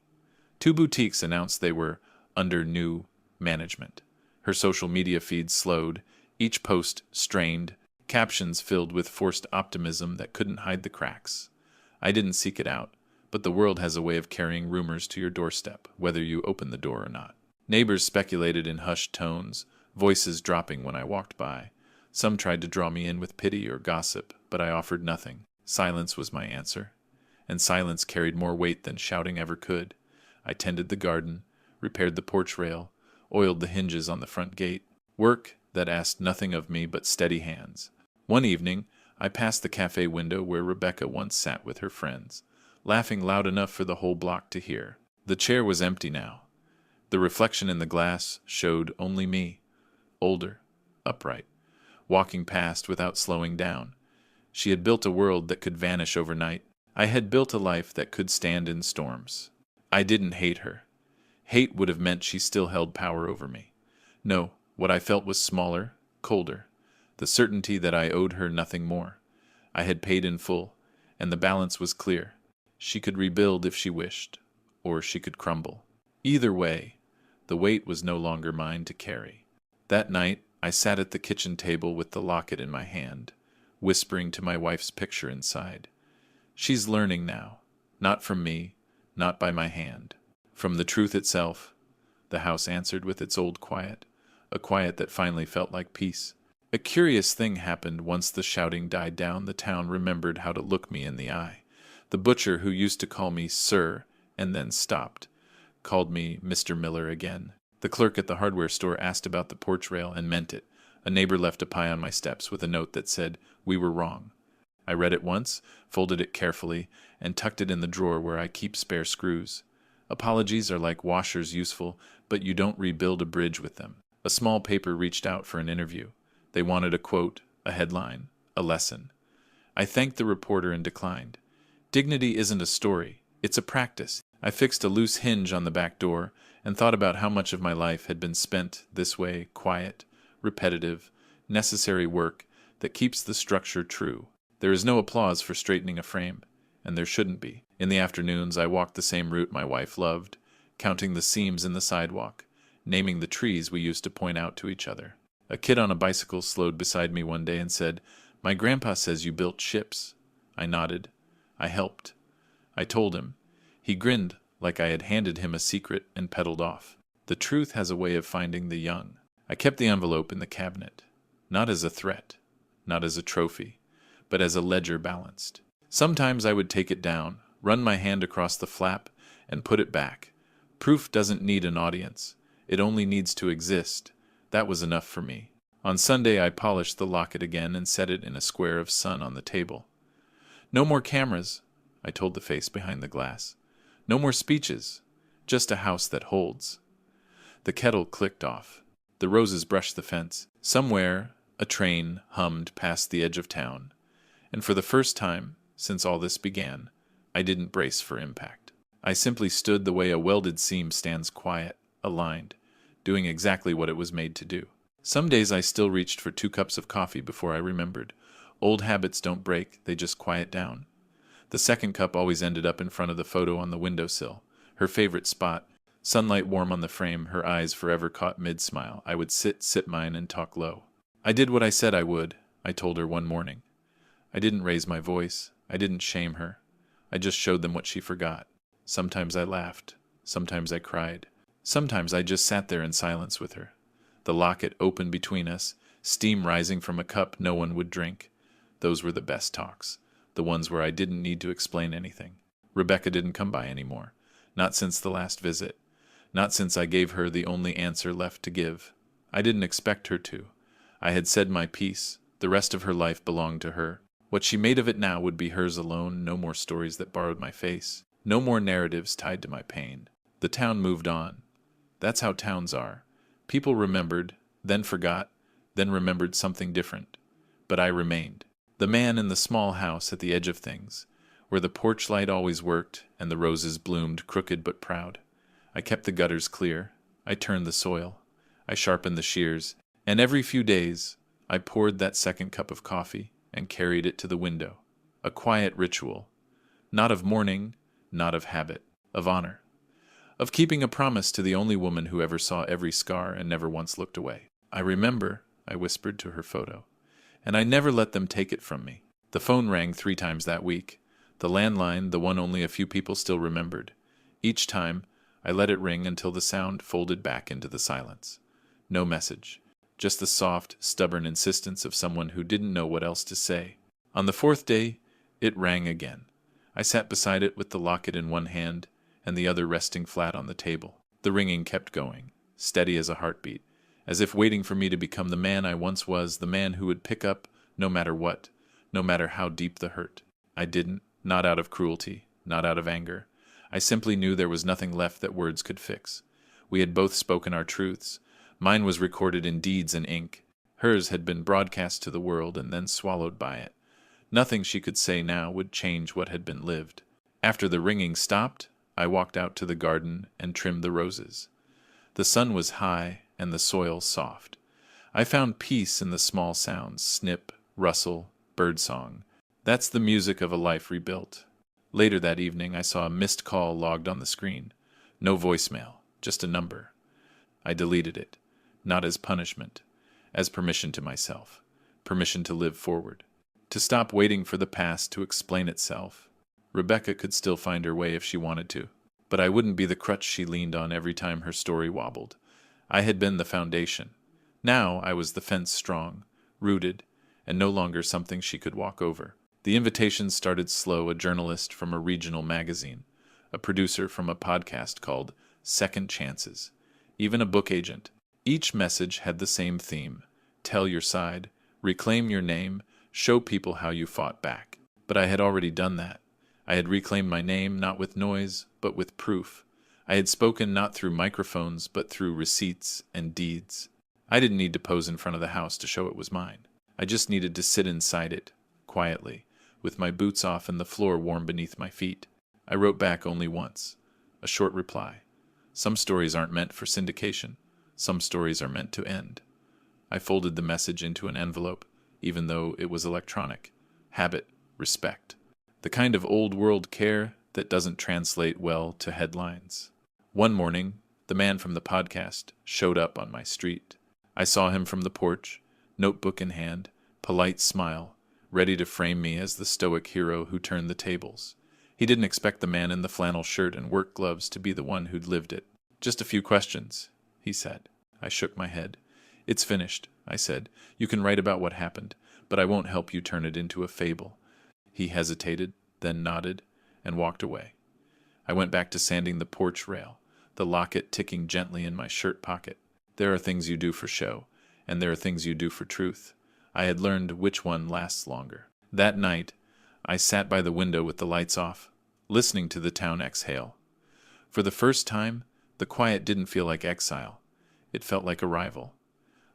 2 boutiques announced they were under new management. Her social media feed slowed, each post strained, captions filled with forced optimism that couldn't hide the cracks. I didn't seek it out, but the world has a way of carrying rumors to your doorstep, whether you open the door or not. Neighbors speculated in hushed tones, voices dropping when I walked by. Some tried to draw me in with pity or gossip, but I offered nothing. Silence was my answer, and silence carried more weight than shouting ever could. I tended the garden, repaired the porch rail, oiled the hinges on the front gate. Work that asked nothing of me but steady hands. One evening, I passed the cafe window where Rebecca once sat with her friends, laughing loud enough for the whole block to hear. The chair was empty now. The reflection in the glass showed only me, older, upright, walking past without slowing down. She had built a world that could vanish overnight. I had built a life that could stand in storms. I didn't hate her. Hate would have meant she still held power over me. No, what I felt was smaller, colder, the certainty that I owed her nothing more. I had paid in full, and the balance was clear. She could rebuild if she wished, or she could crumble. Either way, the weight was no longer mine to carry. That night, I sat at the kitchen table with the locket in my hand, whispering to my wife's picture inside. She's learning now, not from me, not by my hand. From the truth itself, the house answered with its old quiet, a quiet that finally felt like peace. A curious thing happened once the shouting died down. The town remembered how to look me in the eye. The butcher who used to call me Sir and then stopped, called me Mr. Miller again. The clerk at the hardware store asked about the porch rail and meant it. A neighbor left a pie on my steps with a note that said, "We were wrong." I read it once, folded it carefully, and tucked it in the drawer where I keep spare screws. Apologies are like washers, useful, but you don't rebuild a bridge with them. A small paper reached out for an interview. They wanted a quote, a headline, a lesson. I thanked the reporter and declined. Dignity isn't a story, it's a practice. I fixed a loose hinge on the back door and thought about how much of my life had been spent this way, quiet, repetitive, necessary work that keeps the structure true. There is no applause for straightening a frame, and there shouldn't be. In the afternoons, I walked the same route my wife loved, counting the seams in the sidewalk, naming the trees we used to point out to each other. A kid on a bicycle slowed beside me one day and said, "My grandpa says you built ships." I nodded. I helped. I told him. He grinned like I had handed him a secret and pedaled off. The truth has a way of finding the young. I kept the envelope in the cabinet. Not as a threat, not as a trophy, but as a ledger balanced. Sometimes I would take it down, run my hand across the flap, and put it back. Proof doesn't need an audience. It only needs to exist. That was enough for me. On Sunday I polished the locket again and set it in a square of sun on the table. No more cameras, I told the face behind the glass. No more speeches, just a house that holds. The kettle clicked off. The roses brushed the fence. Somewhere, a train hummed past the edge of town. And for the first time, since all this began, I didn't brace for impact. I simply stood the way a welded seam stands quiet, aligned, doing exactly what it was made to do. Some days I still reached for 2 cups of coffee before I remembered. Old habits don't break, they just quiet down. The second cup always ended up in front of the photo on the windowsill, her favorite spot, sunlight warm on the frame, her eyes forever caught mid-smile. I would sip mine, and talk low. I did what I said I would, I told her one morning. I didn't raise my voice. I didn't shame her. I just showed them what she forgot. Sometimes I laughed. Sometimes I cried. Sometimes I just sat there in silence with her. The locket open between us, steam rising from a cup no one would drink. Those were the best talks, the ones where I didn't need to explain anything. Rebecca didn't come by anymore. Not since the last visit. Not since I gave her the only answer left to give. I didn't expect her to. I had said my piece. The rest of her life belonged to her. What she made of it now would be hers alone. No more stories that borrowed my face. No more narratives tied to my pain. The town moved on. That's how towns are. People remembered, then forgot, then remembered something different. But I remained. The man in the small house at the edge of things, where the porch light always worked and the roses bloomed crooked but proud. I kept the gutters clear. I turned the soil. I sharpened the shears. And every few days, I poured that second cup of coffee and carried it to the window. A quiet ritual. Not of mourning, not of habit, of honor. Of keeping a promise to the only woman who ever saw every scar and never once looked away. I remember, I whispered to her photo, and I never let them take it from me. The phone rang 3 times that week. The landline, the one only a few people still remembered. Each time, I let it ring until the sound folded back into the silence. No message. Just the soft, stubborn insistence of someone who didn't know what else to say. On the 4th day, it rang again. I sat beside it with the locket in one hand and the other resting flat on the table. The ringing kept going, steady as a heartbeat, as if waiting for me to become the man I once was, the man who would pick up no matter what, no matter how deep the hurt. I didn't, not out of cruelty, not out of anger. I simply knew there was nothing left that words could fix. We had both spoken our truths. Mine was recorded in deeds and ink. Hers had been broadcast to the world and then swallowed by it. Nothing she could say now would change what had been lived. After the ringing stopped, I walked out to the garden and trimmed the roses. The sun was high and the soil soft. I found peace in the small sounds, snip, rustle, birdsong. That's the music of a life rebuilt. Later that evening, I saw a missed call logged on the screen. No voicemail, just a number. I deleted it, not as punishment, as permission to myself, permission to live forward, to stop waiting for the past to explain itself. Rebecca could still find her way if she wanted to, but I wouldn't be the crutch she leaned on every time her story wobbled. I had been the foundation. Now I was the fence strong, rooted, and no longer something she could walk over. The invitations started slow, a journalist from a regional magazine, a producer from a podcast called Second Chances, even a book agent. Each message had the same theme: tell your side, reclaim your name, show people how you fought back. But I had already done that. I had reclaimed my name not with noise, but with proof. I had spoken not through microphones, but through receipts and deeds. I didn't need to pose in front of the house to show it was mine. I just needed to sit inside it, quietly, with my boots off and the floor warm beneath my feet. I wrote back only once, a short reply. Some stories aren't meant for syndication. Some stories are meant to end. I folded the message into an envelope, even though it was electronic. Habit, respect. The kind of old-world care that doesn't translate well to headlines. One morning, the man from the podcast showed up on my street. I saw him from the porch, notebook in hand, polite smile, ready to frame me as the stoic hero who turned the tables. He didn't expect the man in the flannel shirt and work gloves to be the one who'd lived it. Just a few questions, he said. I shook my head. It's finished, I said. You can write about what happened, but I won't help you turn it into a fable. He hesitated, then nodded, and walked away. I went back to sanding the porch rail, the locket ticking gently in my shirt pocket. There are things you do for show, and there are things you do for truth. I had learned which one lasts longer. That night, I sat by the window with the lights off, listening to the town exhale. For the first time, the quiet didn't feel like exile. It felt like arrival.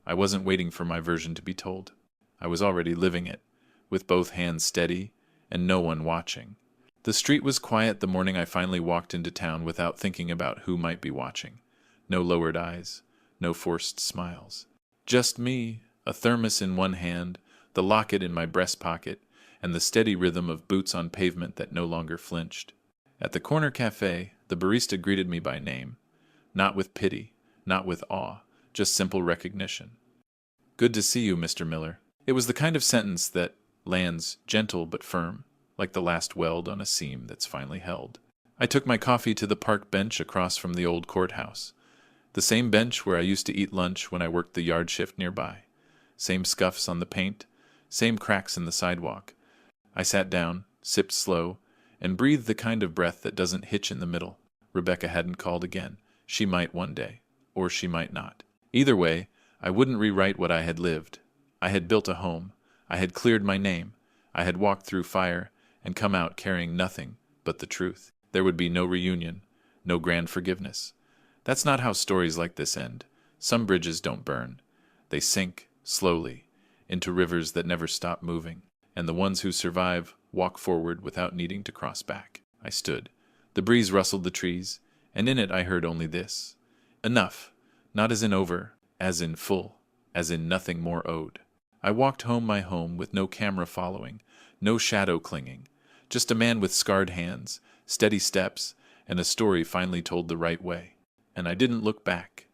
I wasn't waiting for my version to be told. I was already living it, with both hands steady and no one watching. The street was quiet the morning I finally walked into town without thinking about who might be watching. No lowered eyes, no forced smiles. Just me, a thermos in one hand, the locket in my breast pocket, and the steady rhythm of boots on pavement that no longer flinched. At the corner cafe, the barista greeted me by name. Not with pity, not with awe, just simple recognition. "Good to see you, Mr. Miller." It was the kind of sentence that lands gentle but firm, like the last weld on a seam that's finally held. I took my coffee to the park bench across from the old courthouse. The same bench where I used to eat lunch when I worked the yard shift nearby. Same scuffs on the paint, same cracks in the sidewalk. I sat down, sipped slow, and breathed the kind of breath that doesn't hitch in the middle. Rebecca hadn't called again. She might one day, or she might not. Either way, I wouldn't rewrite what I had lived. I had built a home. I had cleared my name. I had walked through fire and come out carrying nothing but the truth. There would be no reunion, no grand forgiveness. That's not how stories like this end. Some bridges don't burn. They sink, slowly, into rivers that never stop moving, and the ones who survive walk forward without needing to cross back. I stood. The breeze rustled the trees, and in it I heard only this. Enough, not as in over, as in full, as in nothing more owed. I walked home my home with no camera following, no shadow clinging, just a man with scarred hands, steady steps, and a story finally told the right way. And I didn't look back.